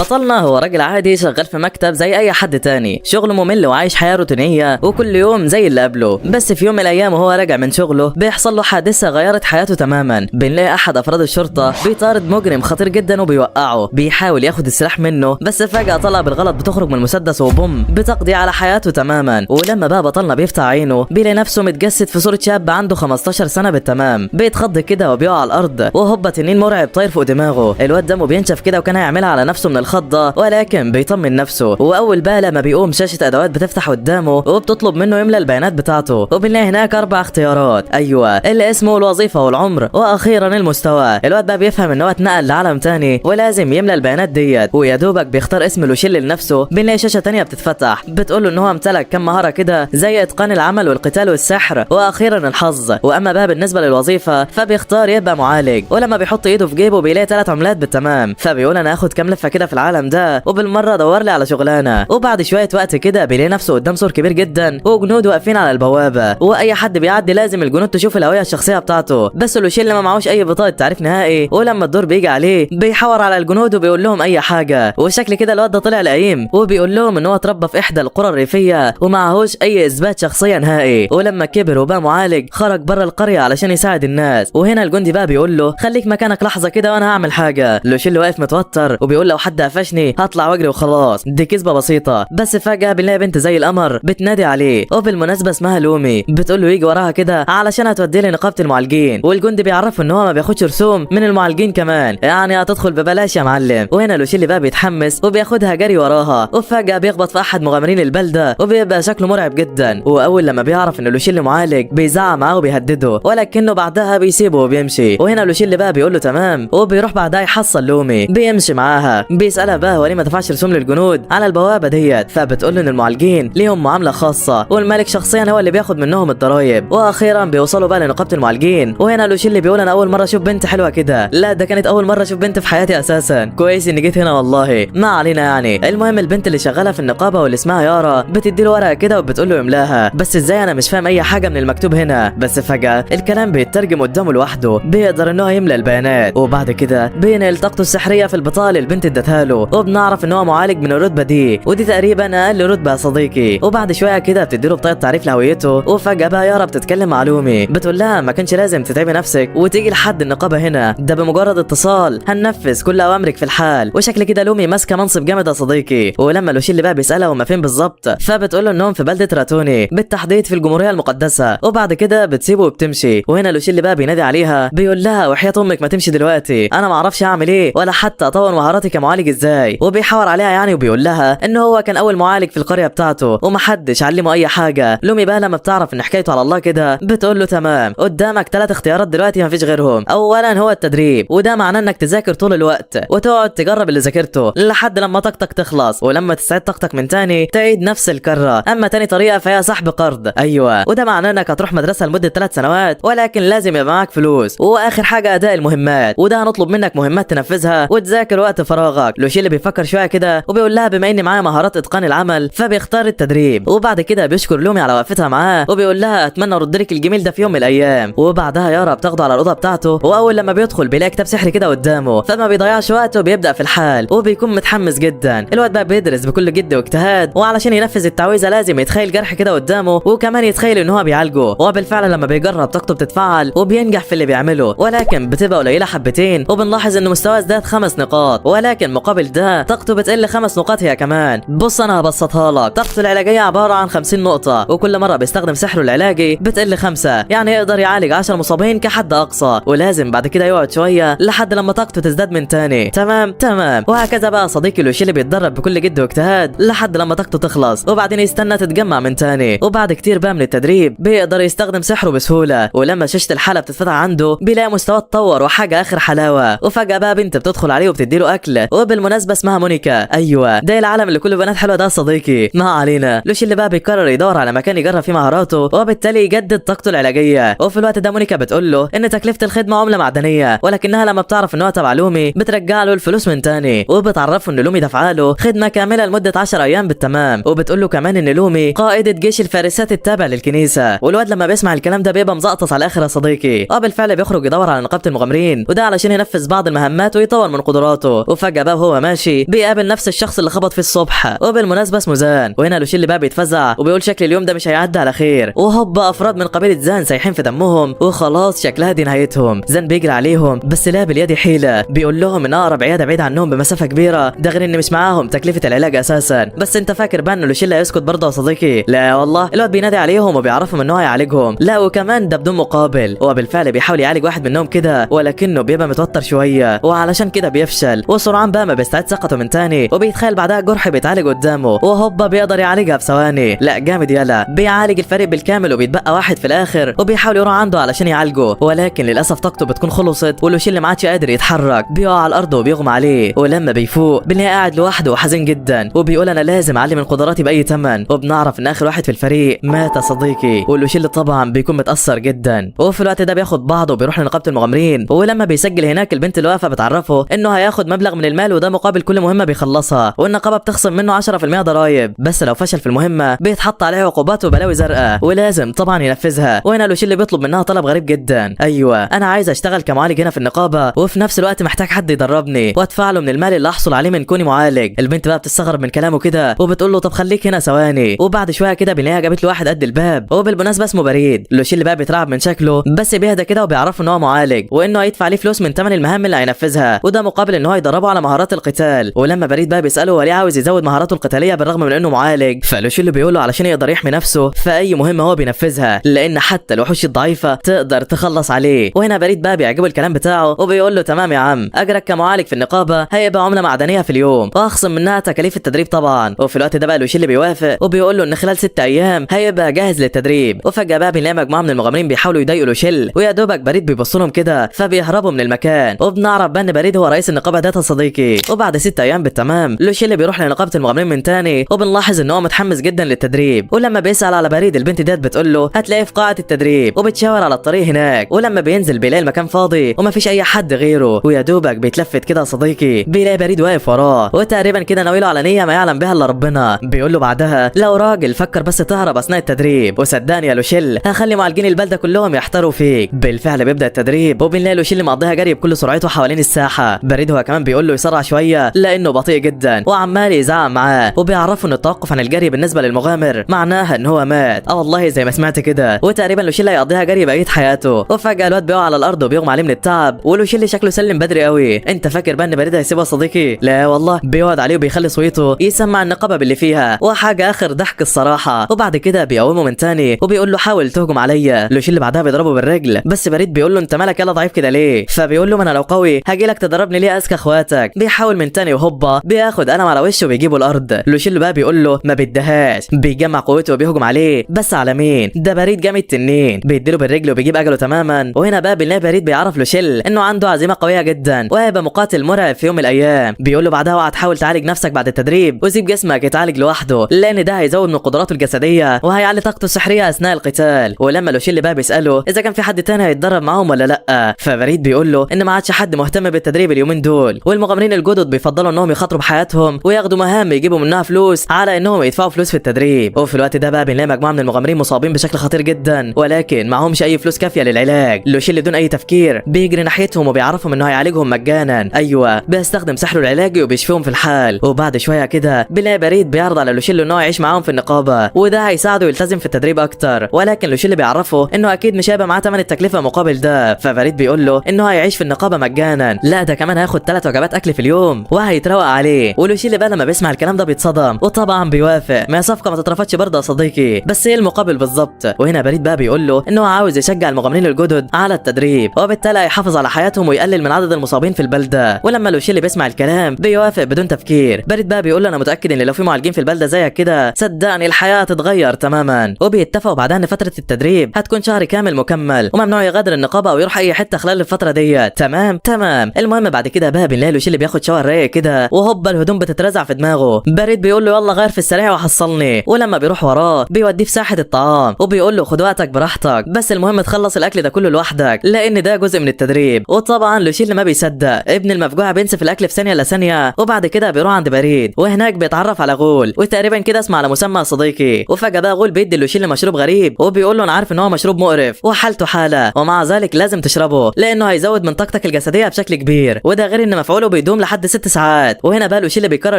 بطلنا هو راجل عادي شغال في مكتب زي اي حد تاني، شغله ممل وعايش حياة روتينية وكل يوم زي اللي قبله. بس في يوم من الايام وهو راجع من شغله بيحصل له حادثة غيرت حياته تماما. بنلاقي احد افراد الشرطة بيطارد مجرم خطير جدا وبيوقعه، بيحاول ياخد السلاح منه بس فجأة طلع بالغلط بتخرج من المسدس وبوم بتقضي على حياته تماما. ولما بقى بطلنا بيفتح عينه بيلاقي نفسه متجسد في صورة شاب عنده 15 سنة بالتمام، بيتخض كده وبيقع على الارض وهوبا تنين مرعب طاير فوق دماغه. الواد دمه بينشف كده وكان هيعملها على نفسه من الخضة، ولكن بيطمن نفسه. واول بقى لما بيقوم شاشة ادوات بتفتح قدامه وبتطلب منه يملى البيانات بتاعته، وبنلاقي هناك 4 اختيارات، ايوه الاسم والوظيفة والعمر واخيرا المستوى. الواد بقى بيفهم ان هو اتنقل لعالم تاني ولازم يملى البيانات ديت، ويا دوبك بيختار اسم لوشيل لنفسه. بنلاقي شاشة تانية بتتفتح بتقول له ان هو امتلك كم مهارة كده زي اتقان العمل والقتال والسحر واخيرا الحظ. واما بقى بالنسبة للوظيفة فبيختار يبقى معالج، ولما بيحط ايده في جيبه بيلاقي 3 عملات بالتمام، فبيقول انا هاخد كام لفة كده في العالم ده وبالمرة ادور لي على شغلانة. وبعد شوية وقت كده بيلاقي نفسه قدام سور كبير جدا وجنود واقفين على البوابة، واي حد بيعدي لازم الجنود تشوف الهوية الشخصية بتاعته. بس لوشيل ما معهوش اي بطاقة تعريف نهائي، ولما الدور بيجي عليه بيحور على الجنود وبيقول لهم اي حاجة. وشكل كده الواد ده طلع لئيم وبيقول لهم ان هو اتربى في احدى القرى الريفية ومعهوش اي اثبات شخصية نهائي، ولما كبر وبقى معالج خرج بره القرية علشان يساعد الناس. وهنا الجندي بقى بيقول له خليك مكانك لحظة كده وانا هعمل حاجة. لوشيل واقف متوتر وبيقول لو حد قفشني هطلع واجري وخلاص، دي كذبة بسيطة. بس فجأة بنلاقي بنت زي القمر بتنادي عليه، وبالمناسبة اسمها لومي، بتقول له يجي وراها كده علشان هتوديه لنقابة المعالجين. والجندي بيعرفه ان هو ما بياخدش رسوم من المعالجين كمان، يعني هتدخل ببلاش يا معلم. وهنا لوشيل بقى بيتحمس وبياخدها جري وراها، وفجأة بيخبط في احد مغامرين البلدة وبيبقى شكله مرعب جدا. واول لما بيعرف ان لوشيل معالج بيزعق معاه وبيهدده، ولكنه بعدها بيسيبه وبيمشي. وهنا لوشيل بقى بيقول له تمام، وبيروح بعدها يحصل لومي بيمشي معاها، بيسألها بقى هو ليه ما دفعش رسوم للجنود على البوابة ديت، فبتقول له ان المعالجين ليهم معاملة خاصة والملك شخصيا هو اللي بياخد منهم الضرايب. واخيرا بيوصلوا بقى لنقابة المعالجين، وهنا لوشيل بيقول انا اول مرة اشوف بنت حلوة كده، لا ده كانت اول مرة اشوف بنت في حياتي اساسا، كويس اني جيت هنا والله، ما علينا يعني. المهم البنت اللي شغالة في النقابة واللي اسمها يارا بتدي له ورقة كده وبتقول له يملاها، بس ازاي انا مش فاهم اي حاجة من المكتوب هنا. بس فجأة الكلام بيترجم قدامه لوحده، بيقدر ان هو يملى البيانات، وبعد كده بينقل طاقته السحرية في البطاقة اللي البنت ادتها له، وبنعرف ان هو معالج من الرتبة دي، ودي تقريبا اقل رتبة يا صديقي. وبعد شوية كده بتديله بطاقة تعريف لهويته، وفجأة بقى يارا بتتكلم مع لومي بتقول لها ما كانش لازم تتعبي نفسك وتيجي لحد النقابة هنا، ده بمجرد اتصال هننفذ كل اوامرك في الحال. وشكل كده لومي ماسكة منصب جامد يا صديقي. ولما لوشيل بقى بيسألها هما فين بالظبط، فبتقول له انهم في بلدة راتوني بالتحديد في الجمهورية المقدسة، وبعد كده بتسيبه وبتمشي. وهنا لوشيل بقى بينادي عليها بيقول لها وحياة امك ما تمشي دلوقتي، انا ما اعرفش اعمل ايه ولا حتى اطور مهاراتي كمعالج ازاي. وبيحاور عليها يعني وبيقول لها ان هو كان اول معالج في القرية بتاعته ومحدش علمه اي حاجة. لومي بقى لما بتعرف ان حكايته على الله كده بتقول له تمام قدامك 3 اختيارات دلوقتي مفيش غيرهم، اولا هو التدريب، وده معناه انك تذاكر طول الوقت وتقعد تجرب اللي ذاكرته لحد لما طاقتك تخلص، ولما تستعيد طاقتك من تاني تعيد نفس الكرة. اما تاني طريقة فهي سحب قرض، ايوه وده معناه انك هتروح مدرسة لمدة 3 سنوات ولكن لازم يبقى معاك فلوس. واخر حاجة اداء المهمات، وده هنطلب منك مهمات تنفذها وتذاكر وقت فراغك. لوشيل بيفكر شوية كده وبيقول لها بما اني معايا مهارات اتقان العمل فبيختار التدريب. وبعد كده بيشكر لومي على وقفتها معاه وبيقول لها اتمنى ارد لك الجميل ده في يوم من الايام. وبعدها يارا بتاخده على الاوضه بتاعته، واول لما بيدخل بيلاقي كتاب سحري كده قدامه، فما بيضيعش وقته وبيبدا في الحال وبيكون متحمس جدا. الواد بقى بيدرس بكل جد واجتهاد، وعلشان ينفذ التعويذه لازم يتخيل جرح كده قدامه وكمان يتخيل ان هو بيعالجه. وبالفعل لما بيجرب طاقته بتتفعل وبينجح في اللي بيعمله، ولكن بتبقى قليله حبتين. وبنلاحظ ان مستواه ازداد 5 نقاط، ولكن مقابل ده طاقته بتقل 5 نقاط هي كمان. بص انا هبسطها لك، طاقته العلاجيه عباره عن 50 نقطه، وكل مره بيستخدم سحره العلاجي بتقل 5، يعني يقدر يعالج 10 مصابين كحد اقصى، ولازم بعد كده يقعد شويه لحد لما طاقته تزداد من تاني. تمام. وهكذا بقى صديقي لوشيل بيتدرب بكل جد واجتهاد لحد لما طاقته تخلص، وبعدين يستنى تتجمع من تاني. وبعد كتير بقى من التدريب بيقدر يستخدم سحره بسهوله، ولما شاشه الحاله بتتفتح عنده بيلاقي مستواه اتطور وحاجه اخر حلاوه. وفجاه بقى بنت بتدخل عليه وبتديله اكل، وبالمناسبه اسمها مونيكا، ايوه ده العالم اللي كله بنات حلوه ده صديقي، ما علينا. لوشيل بقى بيقرر يدور على مكان يجرب فيه مهاراته وبالتالي يجدد طاقته العلاجيه. وفي الوقت ده مونيكا بتقول له ان تكلفه الخدمه عمله معدنيه، ولكنها لما بتعرف ان هو تبع لومي بترجع له الفلوس من تاني، وبتعرفه ان لومي دفع له خدمه كامله لمده 10 ايام بالتمام. وبتقول له كمان ان لومي قائده جيش الفارسات التابع للكنيسه. والواد لما بيسمع الكلام ده بيبقى مزقطط على الاخر يا صديقي. بالفعل بيخرج يدور على نقابه المغامرين، وده علشان ينفذ بعض المهمات ويطور من قدراته. وفجاه بقى وهو وهو ماشي بيقابل نفس الشخص اللي خبط فيه الصبح، وبالمناسبه اسمه زان. وهنا لوشيل بقى بيتفزع وبيقول شكل اليوم ده مش هيعدي على خير، وهوبا افراد من قبيله زان سايحين في دمهم وخلاص شكلها دي نهايتهم. زان بيجري عليهم بس لا باليد حيله، بيقول لهم ان اقرب عياده بعيد عنهم بمسافه كبيره، ده غير ان مش معاهم تكلفه العلاج اساسا. بس انت فاكر بقى ان لوشيل هيسكت برضه يا صديقي؟ لا والله، الواد بينادي عليهم وبيعرفهم ان هو هيعالجهم، لا وكمان ده بدون مقابل. هو بالفعل بيحاول يعالج واحد منهم كده، ولكنه بيبقى متوتر شويه وعلشان كده بيفشل، وسرعان بقى ما بيستعيد ثقته من تاني وبيتخيل بعدها جرح بيتعالج قدامه وهوبا بيقدر يعالجها في ثواني. لا جامد يلا، بيعالج الفريق بالكامل وبيتبقى واحد في الاخر وبيحاول يروح عنده علشان يعالجه، ولكن للاسف طاقته بتكون خلصت ولوشيل ما عادش قادر يتحرك، بيقع على الارض وبيغمى عليه. ولما بيفوق بنلاقيه قاعد لوحده وحزين جدا وبيقول انا لازم اعلي من قدراتي باي ثمن، وبنعرف ان اخر واحد في الفريق مات يا صديقي. ولوشيل طبعا بيكون متاثر جدا، وفي الوقت ده بياخد بعضه وبيروح لنقابه المغامرين. ولما بيسجل هناك البنت اللي واقفه بتعرفه انه هياخد مبلغ من المال وده مقابل كل مهمه بيخلصها، والنقابه بتخصم منه 10% ضرايب، بس لو فشل في المهمه بيتحط عليه عقوبات وبلاوي زرقاء ولازم طبعا ينفذها. وهنا لوشيل بيطلب منها طلب غريب جدا، ايوه انا عايز اشتغل كمعالج هنا في النقابه وفي نفس الوقت محتاج حد يدربني وادفع له من المال اللي احصل عليه من كوني معالج. البنت بقى بتستغرب من كلامه كده وبتقول له طب خليك هنا ثواني، وبعد شويه كده بنلاقيها جابت له واحد قد الباب وبالمناسبه اسمه بريد. لوشيل بقى بيترعب من شكله بس بيهدى كده وبيعرف ان هو معالج وانه هيدفع عليه فلوس من ثمن المهام اللي هينفذها، وده مقابل ان هو يدربه على مهارات القتال. ولما بريد بقى بيساله هو ليه عاوز يزود مهاراته القتاليه بالرغم من انه معالج، فلوشيل بيقول له علشان يقدر يحمي نفسه في اي مهمه هو بينفذها، لان حتى الوحوش الضعيفه تقدر تخلص عليه. وهنا بريد بقى بيعجبه الكلام بتاعه وبيقول له تمام يا عم، اجرك كمعالج في النقابه هيبقى عمله معدنيه في اليوم واخصم منها تكاليف التدريب طبعا. وفي الوقت ده بقى لوشيل بيوافق وبيقول له ان خلال 6 ايام هيبقى جاهز للتدريب. وفجاه بقى بنلاقي مجموعه من المغامرين بيحاولوا يضايقوا لوشيل ويا دوبك بريد بيبص لهم كده فبيهربوا من المكان، وبنعرف بقى ان بريد هو رئيس النقابه ده صديقي. وبعد 6 ايام بالتمام لوشيل بيروح لنقابه المغامرين من تاني وبنلاحظ ان هو متحمس جدا للتدريب. ولما بيسال على بريد البنت ديت بتقول له هتلاقيه في قاعه التدريب وبتشاور على الطريق هناك. ولما بينزل بيلاقي المكان فاضي ومفيش اي حد غيره، ويا دوبك بيتلفت كده صديقي بيلاقي بريد واقف وراه وتقريبا كده ناوي له على نيه ما يعلم بها الا ربنا. بيقول له بعدها لو راجل فكر بس تهرب اثناء التدريب وصدقني يا لوشيل هخلي معالجين البلده كلهم يحتروا فيك. بالفعل بيبدا التدريب وبنلاقي لوشيل مقضيها جري بكل سرعته حوالين الساحه. بريد هو كمان بيقول له يسرع شويه لانه بطيء جدا وعمال يزعق معاه وبيعرفوا ان التوقف عن الجري بالنسبه للمغامر معناها ان هو مات. والله زي ما سمعت كده، وتقريبا لوشيل هيقضيها جري بقيه حياته. وفجاه الواد بيقع على الارض وبيغمى عليه من التعب ولوشيل شكله سلم بدري قوي. انت فاكر بقى ان بريد هيسيبه صديقي؟ لا والله، بيقعد عليه وبيخلي صويته يسمع النقابه باللي فيها وحاجه اخر ضحك الصراحه. وبعد كده بيقومه من تاني وبيقول له حاول تهجم عليا. لوشيل بعدها بيضربه بالرجل بس بريد بيقول له انت مالك يلا ضعيف كده ليه؟ فبيقول له ما انا لو قوي هاجي لك تدربني ليه اذكى اخواتك. بيحاول من تاني وهوبا بياخد قلم على وشه وبيجيبه الارض. لوشيل بقى بيقول له ما بدهاش، بيجمع قوته وبيهجم عليه بس على مين؟ ده بريد جامد تنين، بيديله بالرجل وبيجيب اجله تماما. وهنا بقى بنلاقي بريد بيعرف لوشيل انه عنده عزيمه قويه جدا وهيبقى مقاتل مرعب في يوم من الايام. بيقول له بعدها اوعى تحاول تعالج نفسك بعد التدريب وسيب جسمك يتعالج لوحده لان ده هيزود من قدراته الجسديه وهيعلي طاقته السحريه اثناء القتال. ولما لوشيل بقى بيساله اذا كان في حد تاني هيتدرب معاهم ولا لا، فبريد بيقول له ان ما عادش حد مهتم بالتدريب اليومين دول والمغامرين الجدد بيفضلوا انهم يخاطروا بحياتهم وياخدوا مهام يجيبوا منها فلوس على انهم يدفعوا فلوس في التدريب. وفي الوقت ده بقى بنلاقي مجموعه من المغامرين مصابين بشكل خطير جدا ولكن معهمش اي فلوس كافيه للعلاج. لوشيل بدون اي تفكير بيجري ناحيتهم وبيعرفهم انه هيعالجهم مجانا، ايوه بيستخدم سحره العلاجي وبيشفيهم في الحال. وبعد شويه كده بنلاقي بريد بيعرض على لوشيل انه يعيش معاهم في النقابه وده هيساعده يلتزم في التدريب اكتر، ولكن لوشيل بيعرفه انه اكيد مش هيبقى معاه ثمن التكلفه مقابل ده. فبريد بيقول له انه هيعيش في النقابه مجانا، لا ده كمان هياخد 3 وجبات اكل في اليوم وهيتروق عليه. ولوشيل بقى لما بيسمع الكلام ده بيتصدم وطبعا بيوافق، ما صفقه ما تترفضش برضه يا صديقي، بس ايه المقابل بالظبط؟ وهنا بريد بقى بيقول له انه عاوز يشجع المغامرين الجدد على التدريب وبالتالي هيحافظ على حياتهم ويقلل من عدد المصابين في البلده. ولما لوشيل بيسمع الكلام بيوافق بدون تفكير. بريد بقى بيقول له انا متاكد ان لو في معالجين في البلده زيك كده صدقني الحياه هتتغير تماما. وبيتفقوا بعدها ان فتره التدريب هتكون شهر كامل مكمل وممنوع يغادر النقابه او يروح اي حته خلال الفتره ديت. تمام. المهم بعد كده بقى بنلاقي لوشيل بياخد شاور رايق كده وهوبا الهدوم بتترزع في دماغه. بريد بيقول له يلا غير في السريع وحصلني. ولما بيروح وراه بيوديه في ساحه الطعام وبيقول له خد وقتك براحتك بس المهم تخلص الاكل ده كله لوحدك لان ده جزء من التدريب. وطبعا لوشيل ما بيصدق، ابن المفجوعه بينسف الاكل في ثانيه الا ثانيه. وبعد كده بيروح عند بريد وهناك بيتعرف على غول وتقريبا كده اسمه على مسمى صديقي. وفجاه بقى غول بيدي لوشيل مشروب غريب وبيقول له انا عارف ان هو مشروب مقرف وحالته حاله ومع ذلك لازم تشربه لانه هيزود من طاقتك الجسديه بشكل كبير، وده غير ان مفعوله بيدوم لحد لحد 6 ساعات. وهنا بقى لوشيل بيقرر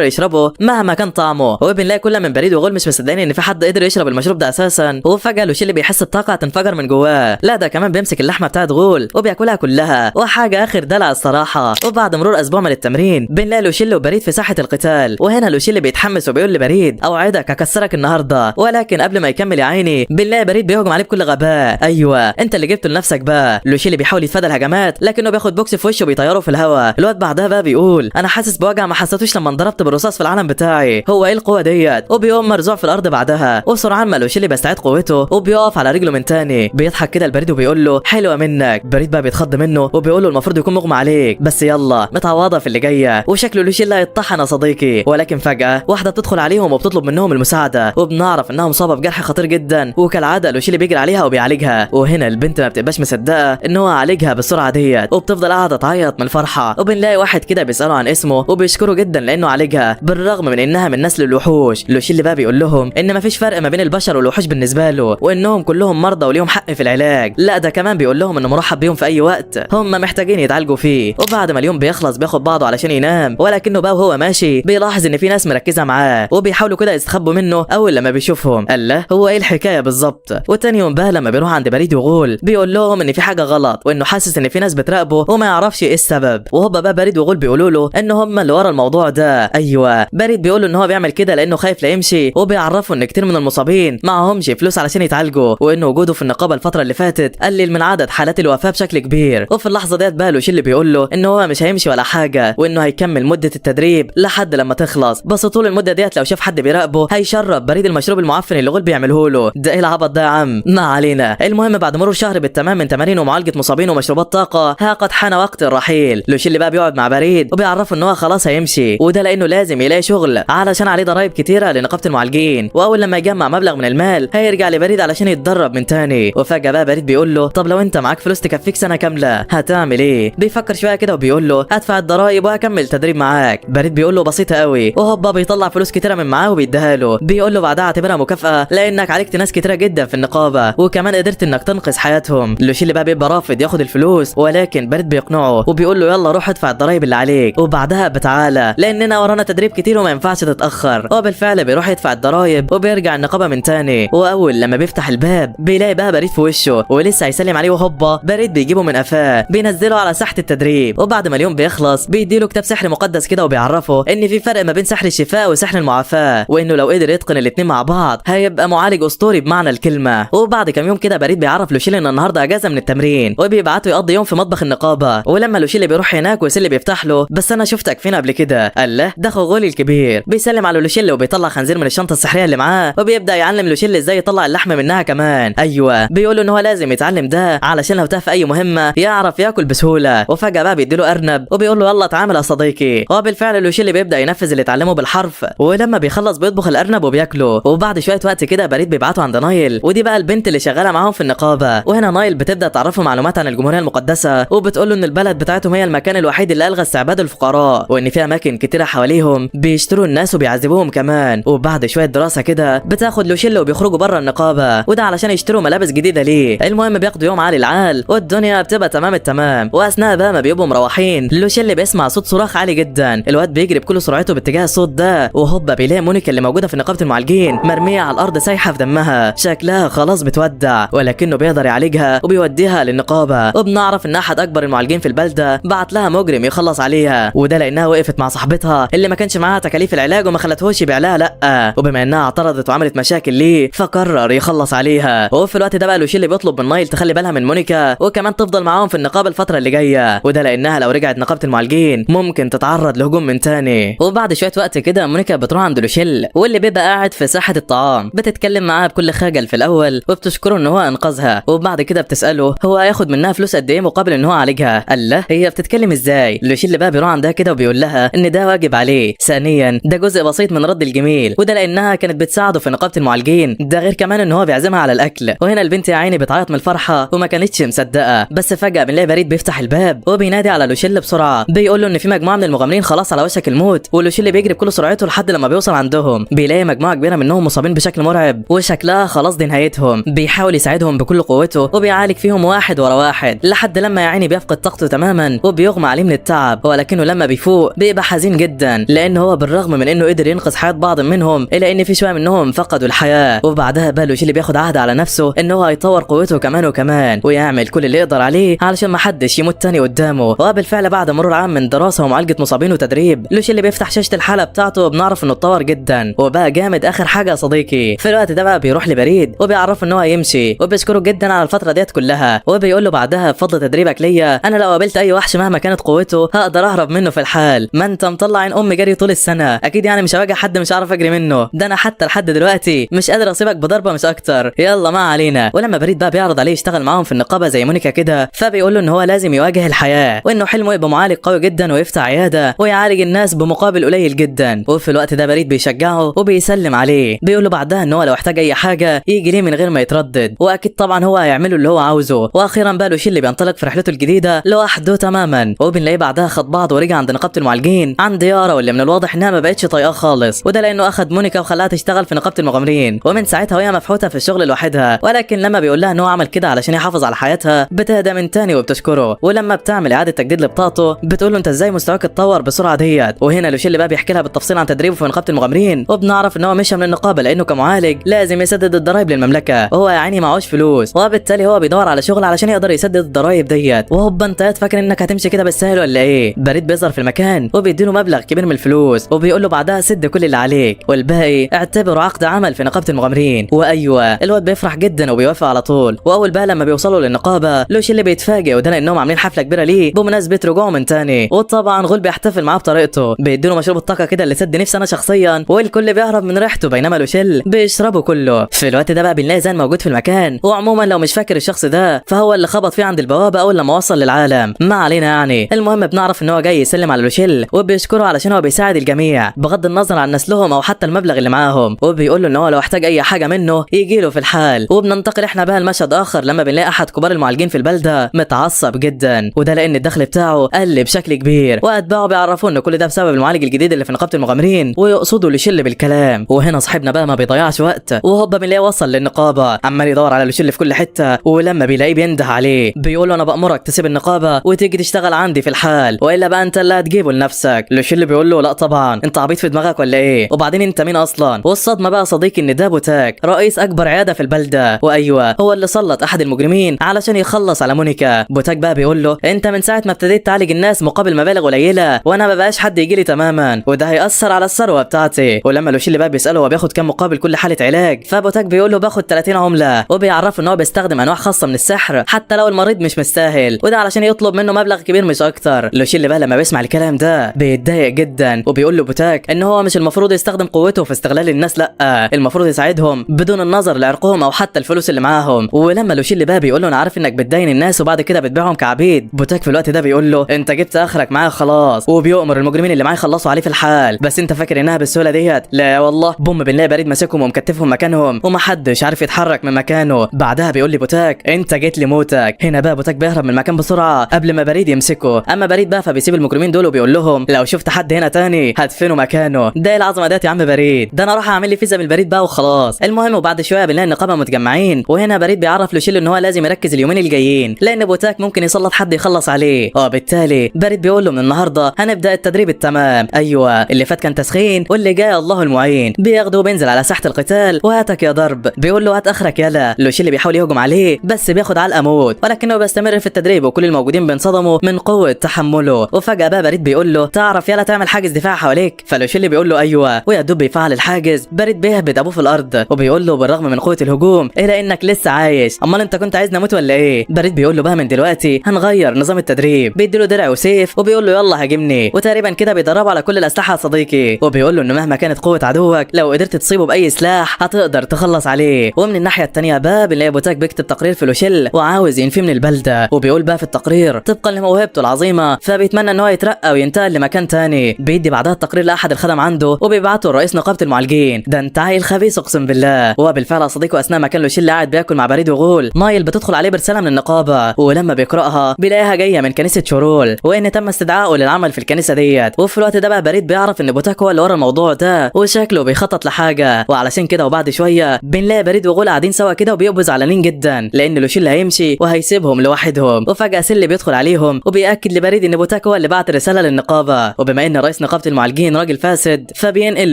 يشربه مهما كان طعمه، وبنلاقي كل من بريد وغول مش مصدقين ان في حد قدر يشرب المشروب ده اساسا. وفجاه لوشيل بيحس بطاقه تنفجر من جواه، لا ده كمان بيمسك اللحمه بتاعت غول وبياكلها كلها، وحاجه اخر دلع الصراحه. وبعد مرور اسبوع من التمرين بنلاقي لوشيل وبريد في ساحه القتال، وهنا لوشيل بيتحمس وبيقول لبريد اوعدك هكسرك النهارده. ولكن قبل ما يكمل يا عيني بنلاقي بريد بيهجم عليه بكل غباء. ايوه انت اللي جبته لنفسك بقى. لوشيل بيحاول يتفادى الهجمات لكنه بياخد بوكس في وشه وبيطيره في الهواء. الواد بعدها بقى بيقول انا حاسس بوجع ما حسيتوش لما انضربت بالرصاص في العالم بتاعي، هو ايه القوه ديت؟ وبيقوم مرزوع في الارض بعدها. وسرعان ما لوشيل بيستعيد قوته وبيقف على رجله من تاني، بيضحك كده البريد وبيقول له حلوه منك. بريد بقى بيتخض منه وبيقول له المفروض يكون مغمى عليك، بس يلا متعوضه في اللي جايه. وشكله لوشيل هيطحن يا صديقي. ولكن فجاه واحده بتدخل عليهم وبتطلب منهم المساعده، وبنعرف انها مصابه بجرح خطير جدا، وكالعاده لوشيل بيجري عليها وبيعالجها. وهنا البنت ما بتبقاش مصدقه ان هو عالجها بالسرعه ديت، وبتفضل قاعده تعيط من الفرحه. وبنلاقي واحد كده بيساله عن اسمه وبيشكره جدا لانه عالجها بالرغم من انها من نسل الوحوش. لوشيل بقى بيقول لهم ان مفيش فرق ما بين البشر والوحوش بالنسبه له، وانهم كلهم مرضى وليهم حق في العلاج. لا ده كمان بيقول لهم انه مرحب بيهم في اي وقت هم محتاجين يتعالجوا فيه. وبعد ما اليوم بيخلص بياخد بعضه علشان ينام، ولكنه بقى وهو ماشي بيلاحظ ان في ناس مركزه معاه وبيحاولوا كده يستخبوا منه اول لما بيشوفهم. الله هو ايه الحكايه بالظبط؟ وتاني يوم بقى لما بيروح عند بريد وغول بيقول لهم ان في حاجه غلط، وانه حاسس ان في ناس بتراقبه وما يعرفش ايه السبب. وهوبا بقى بريد وغول بيقولوا له ان هم اللي ورا الموضوع ده. ايوه بريد بيقول له ان هو بيعمل كده لانه خايف لا يمشي، وبيعرفوا ان كتير من المصابين معهمش فلوس علشان يتعالجوا، وان وجوده في النقابه الفتره اللي فاتت قلل من عدد حالات الوفاه بشكل كبير. وفي اللحظه ديت بقى لوشيل بيقول له ان هو مش هيمشي ولا حاجه، وانه هيكمل مده التدريب لحد لما تخلص، بس طول المده ديت لو شاف حد بيراقبه هيشرب بريد المشروب المعفن اللي غول بيعمله له. ده ايه العبط ده يا عم؟ ما علينا. المهم بعد مرور شهر بالتمام من تمارين ومعالجه مصابين ومشروبات طاقه ها قد حان وقت الرحيل. لوشيل بقى بيقعد مع بريد وبيعرفه ان هو خلاص هيمشي، وده لانه لازم يلاقي شغل علشان عليه ضرايب كتيره لنقابه المعالجين، واول لما يجمع مبلغ من المال هيرجع لبريد علشان يتدرب من تاني. وفجاه بقى بريد بيقول له طب لو انت معاك فلوس تكفيك سنه كامله هتعمل ايه؟ بيفكر شويه كده وبيقول له هدفع الضرايب وهكمل تدريب معاك. بريد بيقول له بسيطه قوي، وهوبا بيطلع فلوس كتيره من معاه وبيديها له. بيقول له بعدها اعتبرها مكافاه لانك عالجت ناس كتيره جدا في النقابه وكمان قدرت انك تنقذ حياتهم. لوشيل بقى بيبقى رافض ياخد الفلوس، ولكن بريد بيقنعه وبيقول له يلا روح ادفع الضرايب اللي عليك وبعدها بتعالى لاننا ورانا تدريب كتير وما ينفعش تتاخر. وبالفعل بيروح يدفع الضرايب وبيرجع النقابه من تاني. واول لما بيفتح الباب بيلاقي بقى بريد في وشه ولسه هيسلم عليه، وهوبا بريد بيجيبه من قفاه بينزله على ساحه التدريب. وبعد ما اليوم بيخلص بيديله كتاب سحر مقدس كده وبيعرفه ان في فرق ما بين سحر الشفاء وسحر المعافاه، وانه لو قدر يتقن الاتنين مع بعض هيبقى معالج اسطوري بمعنى الكلمه. وبعد كام يوم كده بريد بيعرف لوشيل ان النهارده اجازه من التمرين وبيبعته يقضي يوم في مطبخ النقابه. ولما لوشيل بيروح هناك وسيل بيفتح له بس انا شفتك فين قبل كده؟ الله ده غولي الكبير. بيسلم على لوشيل وبيطلع خنزير من الشنطه السحريه اللي معاه وبيبدا يعلم لوشيل ازاي يطلع اللحم منها كمان. ايوه بيقول له ان هو لازم يتعلم ده علشان لو تاه في اي مهمه يعرف ياكل بسهوله. وفجاه بقى بيديله ارنب وبيقول له يلا اتعامل يا صديقي. وبالفعل لوشيل بيبدا ينفذ اللي اتعلمه بالحرف، ولما بيخلص بيطبخ الارنب وبياكله. وبعد شويه وقت كده بريد بيبعته عند نايل، ودي بقى البنت اللي شغاله معاهم في النقابه. وهنا نايل بتبدا تعرفه معلومات عن الجمهوريه المقدسه وبتقول له ان البلد بتاعتهم هي المكان الوحيد اللي الغى استعباد الفقراء، وان في اماكن كتيره حواليهم بيشتروا الناس وبيعذبوهم كمان. وبعد شويه دراسه كده بتاخد لوشيل وبيخرجوا بره النقابه، وده علشان يشتروا ملابس جديده ليه. المهم بياخدوا يوم عالي العال والدنيا بتبقى تمام التمام. واثناء بقى ما بيبقوا مروحين لوشيل بيسمع صوت صراخ عالي جدا. الواد بيجري بكل سرعته باتجاه الصوت ده، وهوبا بيلاقي مونيكا اللي موجوده في نقابه المعالجين مرميه على الارض سايحه في دمها، شكلها خلاص بتودع، ولكنه بيقدر يعالجها وبيوديها للنقابه. وبنعرف ان احد اكبر المعالجين في البلده بعت لها مجرم يخلص عليها، وده لانها وقفت مع صاحبتها اللي ما كانش معاها تكاليف العلاج وما خلتهوش يبيع لها لا، وبما انها اعترضت وعملت مشاكل ليه فقرر يخلص عليها. وفي الوقت ده بقى لوشيل بيطلب من نايل تخلي بالها من مونيكا وكمان تفضل معاهم في النقابه الفتره اللي جايه، وده لانها لو رجعت نقابه المعالجين ممكن تتعرض لهجوم من تاني. وبعد شويه وقت كده مونيكا بتروح عند لوشيل واللي بيبقى قاعد في ساحه الطعام، بتتكلم معاه بكل خجل في الاول وبتشكره ان هو انقذها، وبعد كده بتساله هو هياخد منها فلوس قد ايه مقابل ان هو عالجها. الله هي بتتكلم ازاي؟ لوشيل بقى بيروح عندها كده وبيقول لها ان ده واجب عليه، ثانيا ده جزء بسيط من رد الجميل، وده لانها كانت بتساعده في نقابه المعالجين، ده غير كمان ان هو بيعزمها على الاكل. وهنا البنت يا عيني بتعيط من الفرحه وما كانتش مصدقه، بس فجاه بنلاقي بريد بيفتح الباب وبينادي على لوشيل بسرعه، بيقول له ان في مجموعه من المغامرين خلاص على وشك الموت. ولوشيل بيجري بكل سرعته لحد لما بيوصل عندهم بيلاقي مجموعه كبيره منهم مصابين بشكل مرعب وشكلها خلاص دي نهايتهم. بيحاول يساعدهم بكل قوته وبيعالج فيهم واحد ورا واحد لحد لما يا عيني بيفقد طاقته تماما وبيغمى عليه من التعب، ولكنه انه لما بيفوق بيبقى حزين جدا، لان هو بالرغم من انه قدر ينقذ حياه بعض منهم الا ان في شويه منهم فقدوا الحياه. وبعدها بقى لوشيل بياخد عهد على نفسه ان هو هيطور قوته كمان وكمان ويعمل كل اللي يقدر عليه علشان ما حدش يموت تاني قدامه. وبالفعل بعد مرور عام من دراسه ومعالجه مصابين وتدريب، لوشيل بيفتح شاشه الحاله بتاعته بنعرف انه اتطور جدا وبقى جامد اخر حاجه يا صديقي. في الوقت ده بقى بيروح لبريد وبيعرفه ان هو يمشي وبيشكره جدا على الفتره ديت كلها، وبيقول له بعدها بفضل تدريبك ليا انا لو قابلت اي وحش مهما كانت قوته هقدر اهرب منه في الحال. ما انت مطلع عين ام جري طول السنه، اكيد يعني مش هواجه حد مش عارف اجري منه، ده انا حتى لحد دلوقتي مش قادر اصيبك بضربه مش اكتر. يلا ما علينا. ولما بريد بقى بيعرض عليه يشتغل معاهم في النقابه زي مونيكا كده، فبيقول له ان هو لازم يواجه الحياه وانه حلمه يبقى معالج قوي جدا ويفتح عياده ويعالج الناس بمقابل قليل جدا. وفي الوقت ده بريد بيشجعه وبيسلم عليه، بيقول له بعدها ان هو لو احتاج اي حاجه يجي ليه من غير ما يتردد، واكيد طبعا هو هيعمله اللي هو عاوزه. واخيرا بقى لوشيل اللي بينطلق في رحلته الجديده لوحده تماما، وبنلاقيه بعدها خد بعض ورجع عند نقابه المعالجين عند يارا، واللي من الواضح انها ما بقتش طايقاه خالص، وده لانه اخد مونيكا وخلاها تشتغل في نقابه المغامرين، ومن ساعتها وهي مفحوطه في الشغل لوحدها. ولكن لما بيقول لها ان هو عمل كده علشان يحافظ على حياتها بتهدى من تاني وبتشكره. ولما بتعمل اعاده تجديد لبطاقته بتقول له انت ازاي مستواك اتطور بسرعه ديت. وهنا لوشيل بقى بيحكي لها بالتفصيل عن تدريبه في نقابه المغامرين، وبنعرف ان هو مشى من النقابه لانه كمعالج لازم يسدد الضرايب للمملكه، وهو يا عيني معهوش فلوس، وبالتالي هو بيدور على شغل علشان يقدر يسدد الضرايب ديت. وهوبا انت فاكر انك هتمشي كده بالسهل ولا ايه؟ بريد بيظهر في المكان وبيديله مبلغ كبير من الفلوس وبيقول له بعدها سد كل اللي عليك والباقي اعتبره عقد عمل في نقابه المغامرين. وايوه الواد بيفرح جدا وبيوافق على طول. واول بقى لما بيوصلوا للنقابه لوشيل اللي بيتفاجئ، وده لانهم عاملين حفله كبيره ليه بمناسبه رجوعه من تاني، وطبعا غول بيحتفل معاه بطريقته، بيديله مشروب الطاقه كده اللي سد نفسي انا شخصيا، والكل بيهرب من ريحته بينما لوشيل بيشربه كله. في الوقت ده بقى بنلاقي زان موجود في المكان، وعموما لو مش فاكر الشخص ده فهو اللي خبط فيه عند البوابه اول لما وصل للعالم. ما علينا يعني. المهم بنعرف ان هو جاي يسلم على لوشيل وبيشكره علشان هو بيساعد الجميع بغض النظر عن نسلهم او حتى المبلغ اللي معاهم، وبيقول له ان هو لو احتاج اي حاجه منه يجي له في الحال. وبننتقل احنا بقى لمشهد اخر لما بنلاقي احد كبار المعالجين في البلده متعصب جدا، وده لان الدخل بتاعه قل بشكل كبير، واتباعه بيعرفوا ان كل ده بسبب المعالج الجديد اللي في نقابه المغامرين ويقصدوا لوشيل بالكلام. وهنا صاحبنا بقى ما بيضيعش وقت، وهوبا بنلاقيه وصل للنقابه عمال يدور على لوشيل في كل حته، ولما بيلاقيه بينده عليه بيقول له انا بامرك تسيب النقابه وتيجي تشتغل عندي في الحال، والا بقى انت اللي هتجيبه لنفسك. لوشيل بيقول له لا طبعا، انت عبيط في دماغك ولا ايه؟ وبعدين انت مين اصلا؟ والصدمه بقى صديقي ان ده بوتاك رئيس اكبر عياده في البلده، وايوه هو اللي سلط احد المجرمين علشان يخلص على مونيكا. بوتاك بقى بيقول له انت من ساعه ما ابتديت تعالج الناس مقابل مبالغ قليله وانا ما بقاش حد يجي لي تماما، وده هيأثر على الثروه بتاعتي. ولما لوشيل بقى بيساله هو بياخد كام مقابل كل حاله علاج، فبوتاك بيقول له باخد 30 عمله، وبيعرفه ان هو بيستخدم انواع خاصه من السحر حتى لو المريض مش مستاهل، وده علشان يطلب منه مبلغ كبير مش اكتر. لوشيل بقى لما بيسمع الكلام ده بيتضايق جدا، وبيقول له بوتاك ان هو مش المفروض يستخدم قوته في استغلال الناس، لا المفروض يساعدهم بدون النظر لعرقهم او حتى الفلوس اللي معاهم. ولما لوشيل بقى بيقول له انا عارف انك بتدين الناس وبعد كده بتبيعهم كعبيد، بوتاك في الوقت ده بيقول له انت جبت اخرك معاه خلاص، وبيؤمر المجرمين اللي معاه يخلصوا عليه في الحال. بس انت فاكر انها بالسهوله ديت؟ لا والله. بوم بنلاقي بريد ماسكهم ومكتفهم مكانهم ومحدش عارف يتحرك من مكانه. بعدها بيقول لي بوتاك انت جيت لموتك. هنا بقى بوتاك بيهرب من المكان بسرعه قبل ما بريد يمسكه، اما بريد بقى فبيسيب المجرمين دول وبيقول لهم لو شفت حد هنا تاني هدفنه مكانه. ده ايه العظمه ديت يا عم بريد؟ ده انا راح اعمل لي فيزا بالبريد بقى وخلاص. المهم وبعد شويه بنلاقي النقابه متجمعين، وهنا بريد بيعرف لوشيل ان هو لازم يركز اليومين الجايين لان بوتاك ممكن يسلط حد يخلص عليه، وبالتالي بريد بيقول له من النهارده هنبدا التدريب التمام. ايوه اللي فات كان تسخين واللي جاي الله المعين. بياخده وبينزل على ساحه القتال وهاتك يا ضرب. بيقول له هات اخرك يلا. لوشيل بيحاول يهجم عليه بس بياخد علقه موت، ولكنه بيستمر في التدريب وكل الموجودين بينصدموا من قوه تحمله. وفجاه بقى بريد بيقول له تعرف يلا تعمل حاجز دفاع حواليك، فلوشيل بيقول له ايوه، ويا دوب بيفعل الحاجز بريد بيهبد ابوه في الارض وبيقول له بالرغم من قوه الهجوم الا انك لسه عايش، امال انت كنت عايزني اموت ولا ايه؟ بريد بيقول له بقى من دلوقتي هنغير نظام التدريب، بيديله درع وسيف وبيقول له يلا هاجمني، وتقريبا كده بيدربه على كل الاسلحه يا صديقي، وبيقول له انه مهما كانت قوه عدوك لو قدرت تصيبه باي سلاح هتقدر تخلص عليه. ومن الناحيه الثانيه بقى بنلاقي بوتاك بيكتب تقرير في لوشيل وعاوز ينفيه من البلده، وبيقول بقى في التقرير طبقا لموهبته العظيمه فبيتمنى ان هو يترقى وينتقل لمكان تاني. بيدي بعدها التقرير لاحد الخدم عنده وبيبعته لرئيس نقابه المعالجين. ده انت عيل خبيث اقسم بالله. وبالفعل يا صديقي اثناء ما كان لوشيل قاعد بياكل مع بريد وغول، نايل بتدخل عليه برساله من النقابه، ولما بيقراها بيلاقيها جايه من كنيسه شورول وان تم استدعائه للعمل في الكنيسه ديت. وفي الوقت ده بقى بريد بيعرف ان بوتاك هو اللي ورا الموضوع ده وشكله بيخطط لحاجه، وعلشان كده وبعد شويه بنلاقي بريد وغول قاعدين سوا كده وبيبقوا زعلانين جدا لان لوشيل هيمشي وهيسيبهم لوحدهم. وفجاه سيل بيدخل عليهم وبياكد لبريد ان بوتاك هو اللي بعت رساله للنقابه، وبما ان رئيس نقابه المعالجين راجل فاسد فبينقل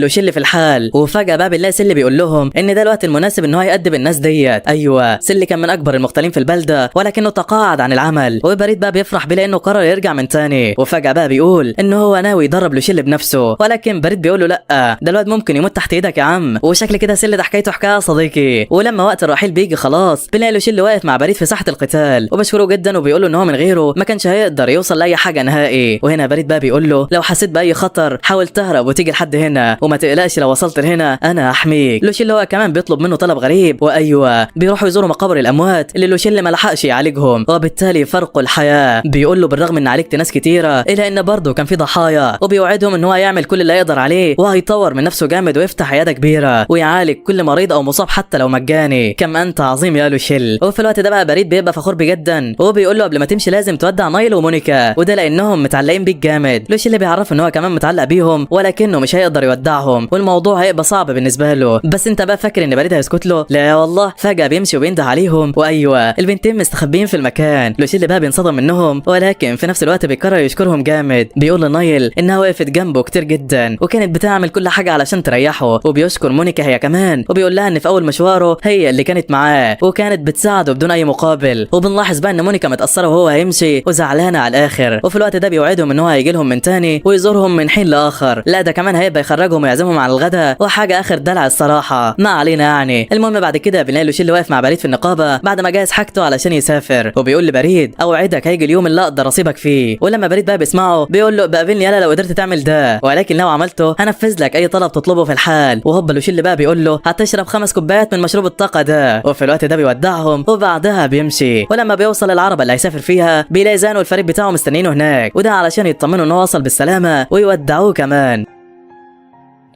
له شل في الحال. وفجاه بقى بنلاقي سلي بيقول لهم ان ده الوقت المناسب ان هو يأدب الناس ديت. ايوه سلي كان من اكبر المختلين في البلده ولكنه تقاعد عن العمل، وبريد بقى بيفرح بيه لانه قرر يرجع من تاني. وفجاه بقى بيقول ان هو ناوي يدرب له شل بنفسه، ولكن بريد بيقول له لا ده الواد ممكن يموت تحت ايدك يا عم. وشكل كده سلي ده حكايته حكايه صديقي. ولما وقت الرحيل بيجي خلاص بنلاقي له شل واقف مع بريد في ساحه القتال وبشكره جدا، وبيقول له ان هو من غيره ما كانش هيقدر يوصل لاي حاجه نهائي. وهنا بريد بقى بيقول له لو حسيت باي خطر حاول تهرب وتيجي لحد هنا، وما تقلقش لو وصلت لهنا انا هحميك. لوشيل هو كمان بيطلب منه طلب غريب، وايوه بيروحوا يزوروا مقابر الاموات اللي لوشيل ما لحقش يعالجهم وبالتالي فرقوا الحياه. بيقول له بالرغم ان عالجت ناس كتيره الا ان برضه كان في ضحايا، وبيوعدهم ان هو هيعمل كل اللي يقدر عليه وهيطور من نفسه جامد ويفتح عياده كبيره ويعالج كل مريض او مصاب حتى لو مجاني. كم انت عظيم يا لوشيل. وفي الوقت ده بقى بريد بيبقى فخور بيه جدا، وبيقول له قبل ما تمشي لازم تودع نايل ومونيكا، وده لانهم متعلقين بيك جامد. لوشيل بيعرف ان هو كمان متعلق بيهم ولكنه مش هيقدر يودعهم والموضوع هيبقى صعب بالنسبه له. بس انت بقى فاكر ان بريد هيسكت له؟ لا والله فجاه بيمشي وبينده عليهم، وايوه البنتين مستخبيين في المكان. لوشيل بقى بينصدم منهم ولكن في نفس الوقت بيقرر يشكرهم جامد. بيقول لنايل انها وقفت جنبه كتير جدا وكانت بتعمل كل حاجه علشان تريحه، وبيشكر مونيكا هي كمان، وبيقول لها ان في اول مشواره هي اللي كانت معاه وكانت بتساعده بدون اي مقابل. وبنلاحظ بقى ان مونيكا متاثره وهو هيمشي وزعلانه على الاخر. وفي الوقت ده بيوعدهم ان هو هيجي لهم من تاني ويزورهم من حين لاخر. لا ده كمان هيبقى يخرجهم ويعزمهم على الغداء وحاجه اخر دلع الصراحه، ما علينا يعني. المهم بعد كده بنلاقي لوشيل واقف مع بريد في النقابه بعد ما جهز حاجته علشان يسافر، وبيقول لبريد اوعدك هيجي اليوم اللي اقدر اصيبك فيه. ولما بريد بقى بيسمعه بيقول له بقابلني يالا لو قدرت تعمل ده، ولكن لو عملته هنفذ لك اي طلب تطلبه في الحال. وهوب لوشيل بقى بيقول له هتشرب 5 كوبايات من مشروب الطاقه ده. وفي الوقت ده بيودعهم وبعدها بيمشي. ولما بيوصل العربه اللي هيسافر فيها بيلاقي زان والفريق بتاعه مستنيينه هناك، وده علشان يطمنوا ان هو وصل بالسلامه ويودعوه كمان.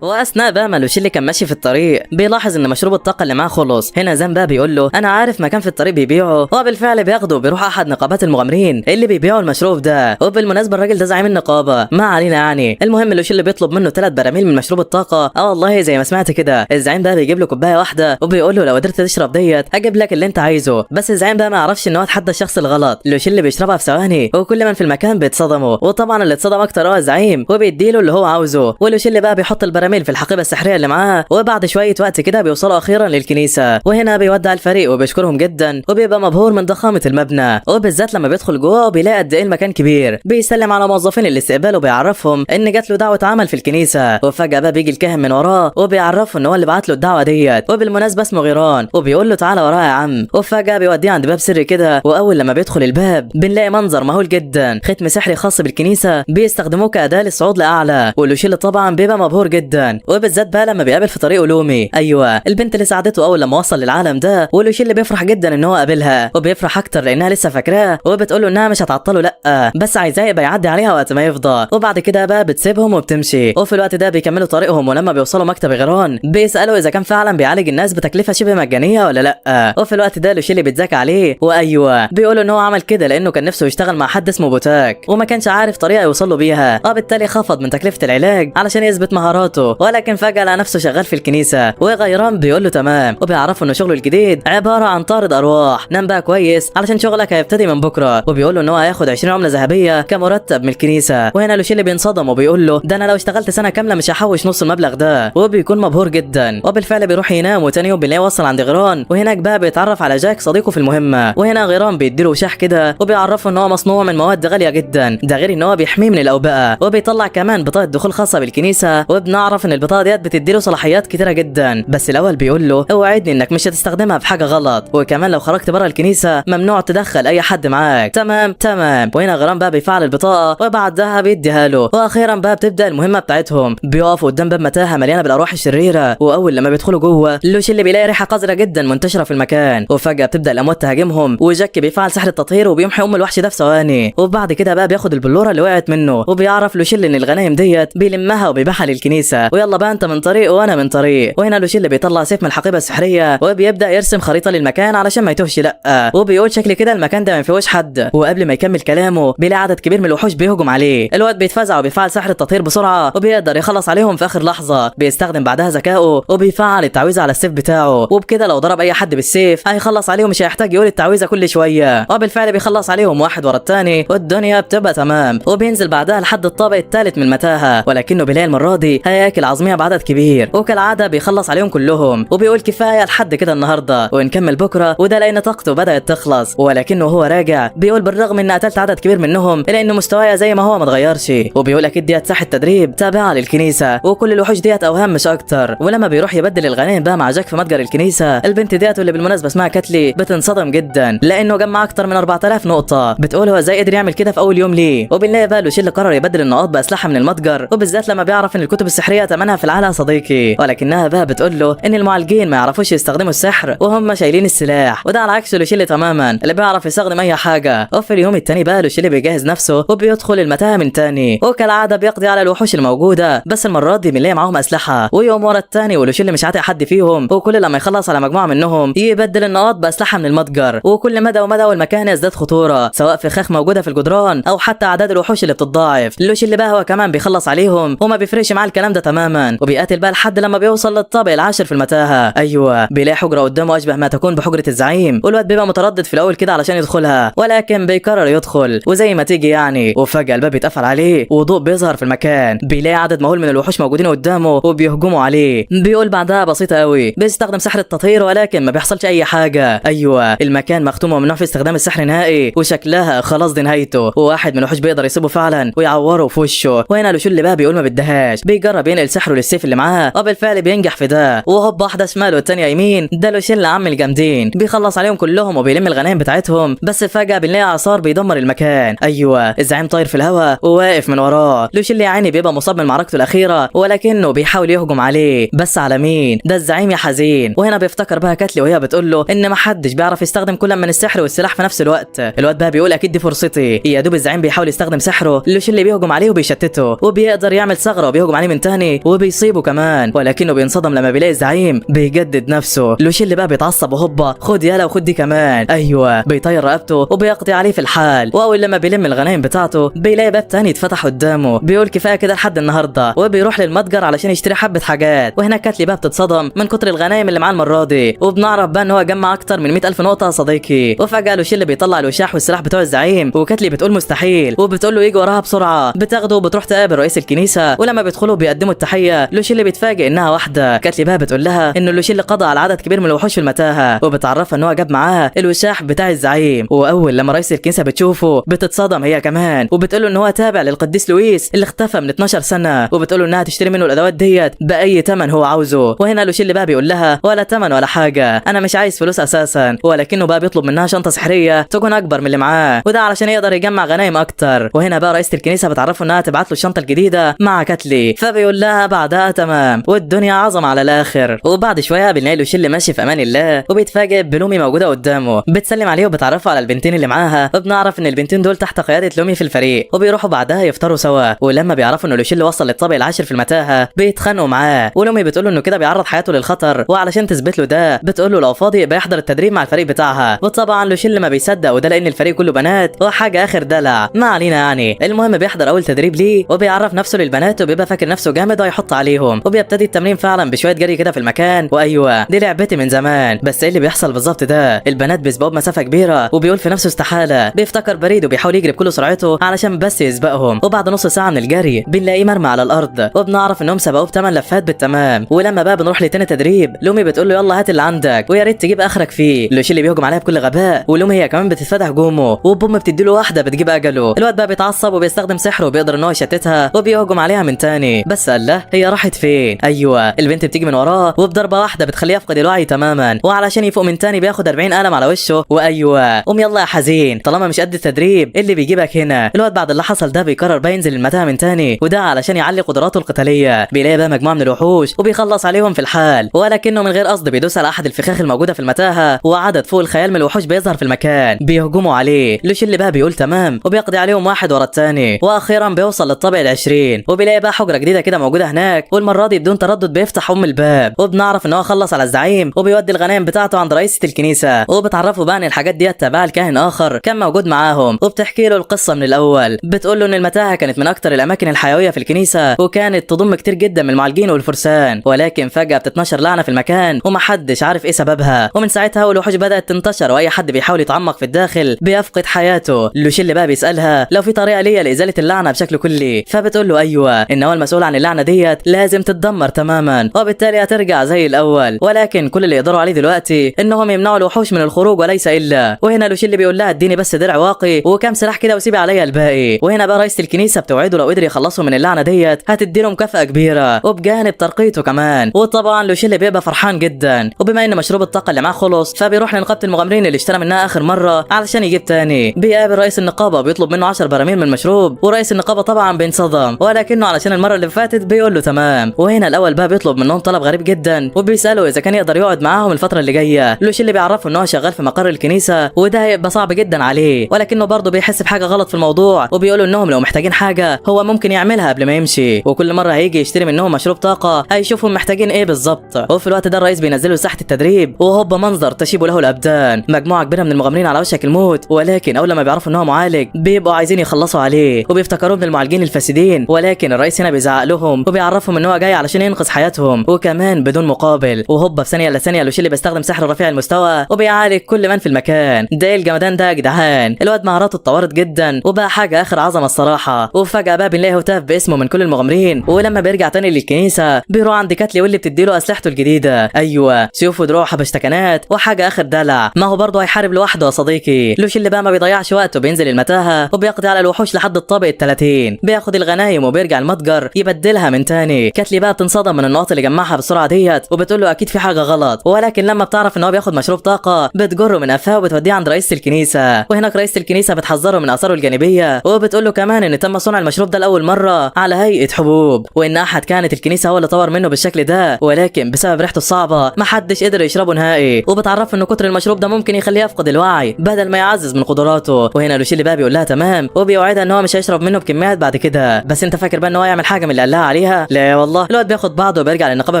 واثناء بقى ما لوشيل كان ماشي في الطريق بيلاحظ ان مشروب الطاقه اللي معاه خلص. هنا زان بقى بيقول له انا عارف مكان في الطريق بيبيعه، هو بالفعل بياخده وبيروح احد نقابات المغامرين اللي بيبيعوا المشروب ده. وبالمناسبه الراجل ده زعيم النقابه، ما علينا يعني. المهم لوشيل بيطلب منه 3 براميل من مشروب الطاقه. والله زي ما سمعت كده الزعيم ده بيجيب له كوبايه واحده وبيقول له لو قدرت تشرب ديت هجيب لك اللي انت عايزه. بس الزعيم ده ما يعرفش ان هو اتحدى الشخص الغلط. لوشيل بيشربها في ثواني وكل من في المكان بيتصدموا، وطبعا اللي اتصدم اكتر هو الزعيم وبيديله اللي هو عاوزه. ولوشيل بقى بيحط البراميل في الحقيبه السحريه اللي معاه، وبعد شويه وقت كده بيوصلوا اخيرا للكنيسه. وهنا بيودع الفريق وبيشكرهم جدا وبيبقى مبهور من ضخامه المبنى، وبالذات لما بيدخل جوه وبيلاقي قد ايه المكان كبير. بيسلم على موظفين الاستقبال وبيعرفهم ان جات له دعوه عمل في الكنيسه. وفجاه بقى بيجي الكاهن من وراه وبيعرفه ان هو اللي بعت له الدعوه ديت، وبالمناسبه اسمه غيران، وبيقول له تعالى ورايا يا عم. وفجاه بيوديه عند باب سري كده، واول لما بيدخل الباب بنلاقي منظر مهول جدا، ختم سحري خاص بالكنيسه بيستخدموه كاداه للصعود لاعلى. ولوشيل طبعا بيبقى مبهور جدا، وبالذات بقى لما بيقابل في طريقه لومي، ايوه البنت اللي ساعدته اول لما وصل للعالم ده. ولوشيل بيفرح جدا ان هو قابلها، وبيفرح اكتر لانها لسه فاكراه، وبتقول له انها مش هتعطله لا بس عايزاه يبقى يعدي عليها وقت ما يفضى. وبعد كده بقى بتسيبهم وبتمشي. وفي الوقت ده بيكملوا طريقهم، ولما بيوصلوا مكتب غيران بيسالوا اذا كان فعلا بيعالج الناس بتكلفه شبه مجانيه ولا لا. وفي الوقت ده لوشيل بيتذاكى عليه، وايوه بيقولوا ان هو عمل كده لانه كان نفسه يشتغل مع حد اسمه بوتاك وما كانش عارف طريقه يوصل له بيها، وبالتالي خفض من تكلفه العلاج علشان يثبت مهاراته. ولكن فجاه لقى نفسه شغال في الكنيسه، وغيران بيقول له تمام، وبيعرفوا ان شغله الجديد عباره عن طارد ارواح. نام بقى كويس علشان شغلك هيبتدي من بكره. وبيقول له ان هو هياخد 20 عمله ذهبيه كمرتب من الكنيسه. وهنا لوشيل بينصدم وبيقول له ده انا لو اشتغلت سنه كامله مش هحوش نص المبلغ ده. وبيكون مبهور جدا، وبالفعل بيروح ينام. وتاني يوم بنلاقيه وصل عند غيران، وهناك بقى بيتعرف على جاك صديقه في المهمه. وهنا غيران بيديله وشاح كده وبيعرفه ان هو مصنوع من مواد غاليه جدا، ده غير ان هو بيحميه من الاوبئه. وبيطلع كمان بطاقه دخول خاصه بالكنيسه، وبنعرف ان البطاقه ديت بتديله صلاحيات كتيره جدا. بس الاول بيقول له اوعدني انك مش هتستخدمها في حاجه غلط، وكمان لو خرجت بره الكنيسه ممنوع تدخل اي حد معاك. تمام. وهنا غيران بقى بيفعل البطاقه وبعدها بيديها له. واخيرا بقى بتبدا المهمه بتاعتهم. بيقفوا قدام باب متاهه مليانه بالارواح الشريره، واول لما بيدخلوا جوه لوشيل بيلاقي ريحه قذره جدا منتشره في المكان. وفجاه بتبدا الاموات تهاجمهم، وجاك بيفعل سحر التطهير وبيمحي الوحش ده في ثواني. وبعد كده بقى بياخد البلوره اللي وقعت منه، وبيعرف لوشيل ان الغنايم ديت بيلمها وبيبيعها للكنيسه. السحريه، ويلا بقى انت من طريق وانا من طريق. وهنا لوشيل بيطلع سيف من الحقيبه السحريه وبيبدا يرسم خريطه للمكان علشان ما يتوهش لا، وبيقول شكل كده المكان ده ما فيهوش حد. وقبل ما يكمل كلامه بيلاقي عدد كبير من الوحوش بيهجم عليه. الواد بيتفزع وبيفعل سحر التطهير بسرعه وبيقدر يخلص عليهم في اخر لحظه. بيستخدم بعدها ذكائه وبيفعل التعويذه على السيف بتاعه، وبكده لو ضرب اي حد بالسيف هيخلص عليهم، مش هيحتاج يقول التعويذه كل شويه. وبالفعل بيخلص عليهم واحد ورا الثاني والدنيا بتبقى تمام. وبينزل بعدها لحد الطابق الثالث من المتاهه، ولكنه بيلاقي المره دي هياكل عظميه بعدد كبير، وكالعاده بيخلص عليهم كلهم وبيقول كفايه لحد كده النهارده ونكمل بكره، وده لان طاقته بدات تخلص. ولكنه هو راجع بيقول بالرغم ان قتلت عدد كبير منهم الا ان مستوايا زي ما هو ما اتغيرش. وبيقول اكيد ديت ساحه تدريب تابعه للكنيسه وكل الوحوش ديت اوهام مش اكتر. ولما بيروح يبدل الغنائم بقى مع جاك في متجر الكنيسه، البنت ديت اللي بالمناسبه اسمها كاتلي بتنصدم جدا لانه جمع اكتر من 4000 نقطه. بتقول هو ازاي قدر يعمل كده في اول يوم ليه. وبالله بقى لوشيل قرر يبدل النقاط باسلحه من المتجر، وبالذات لما بيعرف ان الكتب السحريه ثمنها في العالم صديقي. ولكنها بقى بتقول له ان المعالجين ما يعرفوش يستخدموا السحر وهم شايلين السلاح، وده على عكس لوشيل تماما اللي بيعرف يستخدم اي حاجه. وفي اليوم الثاني بقى لوشيل بيجهز نفسه وبيدخل المتاهه من تاني، وكالعاده بيقضي على الوحوش الموجوده، بس المره دي بنلاقي معاهم اسلحه ويوم ورا الثاني ولوشيل مش عاتق حد فيهم. وكل لما يخلص على مجموعه منهم يبدل النقاط باسلحه من المتجر، وكل مدى ومدى والمكان يزداد خطوره، سواء فخاخ موجوده في الجدران او حتى اعداد الوحوش اللي بتتضاعف. لوشيل بقى هو كمان بيخلص عليهم وما بيفرقش معاه الكلام ده تماما، وبيقاتل بقى لحد لما بيوصل للطابق العاشر في المتاهه. ايوه بيلاقي حجره قدامه اشبه ما تكون بحجره الزعيم، والواد بيبقى متردد في الاول كده علشان يدخلها، ولكن بيقرر يدخل وزي ما تيجي يعني. وفجاه الباب بيتقفل عليه وضوء بيظهر في المكان، بيلاقي عدد مهول من الوحوش موجودين قدامه وبيهجموا عليه. بيقول بعدها بسيطه قوي بيستخدم سحر التطهير ولكن ما بيحصلش اي حاجه. ايوه المكان مختوم وممنوع في استخدام السحر نهائي، وشكلها خلاص دي نهايته. وواحد من الوحوش بيقدر يسيبه فعلا ويعوره في وشه. وهنا لوشيل بقى بيقول ما بدهاش، بيجرب ينقل سحره للسيف اللي معاه وبالفعل بينجح في ده. وهوب واحده شمال والثانيه يمين، ده لوشيل عم الجامدين بيخلص عليهم كلهم وبيلم الغنائم بتاعتهم. بس فجاه بنلاقي اعصار بيدمر المكان. ايوه الزعيم طاير في الهواء وواقف من وراه. لوشيل يا عيني بيبقى مصاب من معركته الاخيره، ولكنه بيحاول يهجم عليه، بس على مين؟ ده الزعيم يا حزين. وهنا بيفتكر بقى كاتلي وهي بتقول له ان ما حدش بيعرف يستخدم كل من السحر والسلاح في نفس الوقت. الواد بقى بيقول اكيد دي فرصتي. يا دوب الزعيم بيحاول يستخدم سحره، لوشيل بيهجم عليه وبيشتته، وبيقدر يعمل ثغره وبيهجم عليه من تاني وبيصيبه كمان، ولكنه بينصدم لما بيلاقي الزعيم بيجدد نفسه. لوشيل بقى بيتعصب وهوبا خد يالا وخد دي كمان. ايوه بيطير رقبته وبيقضي عليه في الحال. واول لما بيلم الغنايم بتاعته بيلاقي باب تاني اتفتح قدامه، بيقول كفايه كده لحد النهارده، وبيروح للمتجر علشان يشتري حبه حاجات. وهناك كاتلي بقى بتتصدم من كتر الغنايم اللي معاه المره دي، وبنعرف بقى ان هو جمع اكتر من 100000 نقطه صديقي. وفجاه لوشيل بيطلع الوشاح والسلاح بتوع الزعيم، وكاتلي بتقول مستحيل وبتقول له يجي وراها بسرعه. بتاخده وبتروح تقابل رئيس الكنيسه، ولما بيدخلوا بيقدموا التحيه لوشيل بيتفاجئ انها واحده. كاتلي بقى بتقول لها ان لوشيل قضى على عدد كبير من الوحوش في المتاهه، وبتعرفها ان هو جاب معاه الوشاح بتاع الزعيم. واول لما رئيس الكنيسه بتشوفه بتتصدم هي كمان، وبتقول له ان هو تابع للقديس لويس اللي اختفى من 12 سنه، وبتقول له انها تشتري منه الادوات ديت باي ثمن هو عاوزه. وهنا لوشيل بقى بيقول لها ولا ثمن ولا حاجه، انا مش عايز فلوس اساسا. ولكنه بقى بيطلب منها شنطه سحريه تكون اكبر من اللي معاه، وده علشان يقدر يجمع غنايم اكتر. وهنا بقى رئيسه الكنيسه بتعرفه انها تبعت له الشنطه الجديده مع كاتلي، فبيقول لها بعدها تمام، والدنيا عظم على الاخر. وبعد شويه بنلاقي لوشيل ماشي في امان الله، وبيتفاجئ بلومي موجوده قدامه، بتسلم عليه وبتعرفه على البنتين اللي معاها، وبنعرف ان البنتين دول تحت قياده لومي في الفريق، وبيروحوا بعدها يفطروا سوا. ولما بيعرفوا ان لوشيل وصل للطابق العاشر في المتاهه بيتخانقوا معاه، ولومي بتقول له انه كده بيعرض حياته للخطر، وعلشان تثبت له ده بتقول له لو فاضي يبقى يحضر التدريب مع الفريق بتاعها. وطبعا لوشيل ما بيصدق، وده لان الفريق كله بنات وحاجه اخر دلع، ما علينا يعني. المهم بيحضر اول تدريب ليه وبيعرف نفسه للبنات، وبيبقى فاكر نفسه جامد وهيحط عليهم، وبيبتدي التمرين فعلا بشويه جري كده في المكان. وايوه دي لعبتي من زمان، بس ايه اللي بيحصل بالظبط ده؟ البنات بيسبقوا بمسافه كبيره، وبيقول في نفسه استحاله. بيفتكر بريد وبيحاول يجري بكل سرعته علشان بس يسبقهم، وبعد نص ساعه من الجري بنلاقيه مرمى على الارض، وبنعرف انهم سبقوه ب8 لفات بالتمام. ولما بقى بنروح لتاني تدريب لومي بتقول له يلا هات اللي عندك ويا ريت تجيب اخرك فيه. لوشيل بيهجم عليها بكل غباء، ولومي هي كمان بتتفتح هجومه، وبوم بتديله واحده بتجيب اجله. الواد بقى بيتعصب وبيستخدم سحره وبيقدر ان هو يشتتها، وبيهجم عليها من تاني. بس الله هي راحت فين؟ ايوه البنت بتيجي من وراه وبضربه واحده بتخليه يفقد الوعي تماما، وعلشان يفوق من تاني بياخد 40 قلم على وشه. وايوه قوم يلا يا حزين، طالما مش قد التدريب اللي بيجيبك هنا. الواد بعد اللي حصل ده بيقرر بقى ينزل المتاهه من تاني، وده علشان يعلي قدراته القتاليه. بيلاقي بقى مجموعه من الوحوش وبيخلص عليهم في الحال، ولكنه من غير قصد بيدوس على احد الفخاخ الموجوده في المتاهه، وعدد فوق الخيال من الوحوش بيظهر في المكان بيهجموا عليه. لوشيل بقى بيقول تمام، وبيقضي عليهم واحد ورا الثاني، واخيرا بيوصل للطابق ال20، وبيلاقي بقى حجره جديده كده موجوده موجوده هناك، والمره دي بدون تردد بيفتح الباب، وبنعرف ان هو خلص على الزعيم وبيودي الغنائم بتاعته عند رئيسه الكنيسه، وبتعرفه بقى ان الحاجات دي تبع الكاهن اخر كان موجود معاهم، وبتحكي له القصه من الاول. بتقول له ان المتاهه كانت من اكتر الاماكن الحيويه في الكنيسه، وكانت تضم كتير جدا من المعالجين والفرسان، ولكن فجاه بتتنشر لعنه في المكان ومحدش عارف ايه سببها، ومن ساعتها والوحوش بدات تنتشر، واي حد بيحاول يتعمق في الداخل بيفقد حياته. لوشيل بقى بيسالها لو في طريقه ليا لازاله اللعنه بشكل كلي، فبتقول له ايوه، ان هو المسؤول عن اللعنه ديت لازم تتدمر تماما، وبالتالي هترجع زي الاول، ولكن كل اللي يقدروا عليه دلوقتي انهم يمنعوا الوحوش من الخروج وليس الا. وهنا لوشيل بيقول لها اديني بس درع واقي وكام سلاح كده وسيبي عليا الباقي. وهنا بقى رئيسه الكنيسه بتوعده لو قدر يخلصوا من اللعنه ديت هتديله مكافاه كبيره وبجانب ترقيته كمان. وطبعا لوشيل بيبقى فرحان جدا، وبما ان مشروب الطاقه اللي معاه خلص فبيروح لنقابه المغامرين اللي اشترى منها اخر مره علشان يجيب تاني. بيقابل رئيس النقابه وبيطلب منه 10 براميل من مشروب، ورئيس النقابه طبعا بينصدم، ولكنه علشان المره اللي فاتت بيقول له تمام. وهنا الاول بقى بيطلب منهم طلب غريب جدا، وبيساله اذا كان يقدر يقعد معاهم الفتره اللي جايه. لوشيل بيعرفه ان هو شغال في مقر الكنيسه وده هيبقى صعب جدا عليه، ولكنه برضه بيحس بحاجه غلط في الموضوع، وبيقولوا انهم لو محتاجين حاجه هو ممكن يعملها قبل ما يمشي، وكل مره هيجي يشتري منهم مشروب طاقه هيشوفهم محتاجين ايه بالظبط. وفي الوقت ده الرئيس بينزله ساحه التدريب، وهوب منظر تشيب له الابدان، مجموعه كبيره من المغامرين على وشك الموت، ولكن اول ما بيعرفوا ان هو معالج بيبقوا عايزين يخلصوا عليه وبيفتكروه من المعالجين الفاسدين، ولكن الرئيس هنا بيزعق لهم وبيعرفهم ان هو جاي علشان ينقذ حياتهم وكمان بدون مقابل. وهوب في ثانيه الا ثانيه لوشيل بيستخدم سحر رفيع المستوى وبيعالج كل من في المكان. ده إيه الجمدان ده يا جدعان؟ الواد مهاراته اتطورت جدا وبقى حاجه اخر عظمه الصراحه. وفجاه بقى بنلاقي هتاف باسمه من كل المغامرين، ولما بيرجع تاني للكنيسه بيروح عند كاتلي واللي بتديله اسلحته الجديده، ايوه سيوف ودروع حبشتكنات وحاجه اخر دلع. ما هو برضه هيحارب لوحده يا صديقي. لوشيل بقى ما بيضيعش وقته، بينزل المتاهه وبيقضي على الوحوش لحد الطابق ال30، بياخد الغنايم وبيرجع المتجر يبدلها من تاني. كاتلي بقى بتنصدم من النقط اللي جمعها بالسرعه ديت، وبتقول له اكيد في حاجه غلط، ولكن لما بتعرف ان هو بياخد مشروب طاقه بتجره من قفاه وبتوديه عند رئيسه الكنيسه. وهناك رئيسه الكنيسه بتحذره من اثاره الجانبيه، وبتقول له كمان ان تم صنع المشروب ده لاول مره على هيئه حبوب، وان احد كانت الكنيسه هو اللي طور منه بالشكل ده، ولكن بسبب ريحته الصعبه محدش قدر يشربه نهائي. وبتعرف ان كتر المشروب ده ممكن يخليه يفقد الوعي بدل ما يعزز من قدراته. وهنا لوشيل بقى بيقول لها تمام، وبيوعدها ان هو مش هيشرب منه بكميات بعد كده، بس انت فاكر بقى ان هو يعمل حاجه من اللي قال لها عليها؟ لا والله. الواد بياخد بعضه وبيرجع للنقابه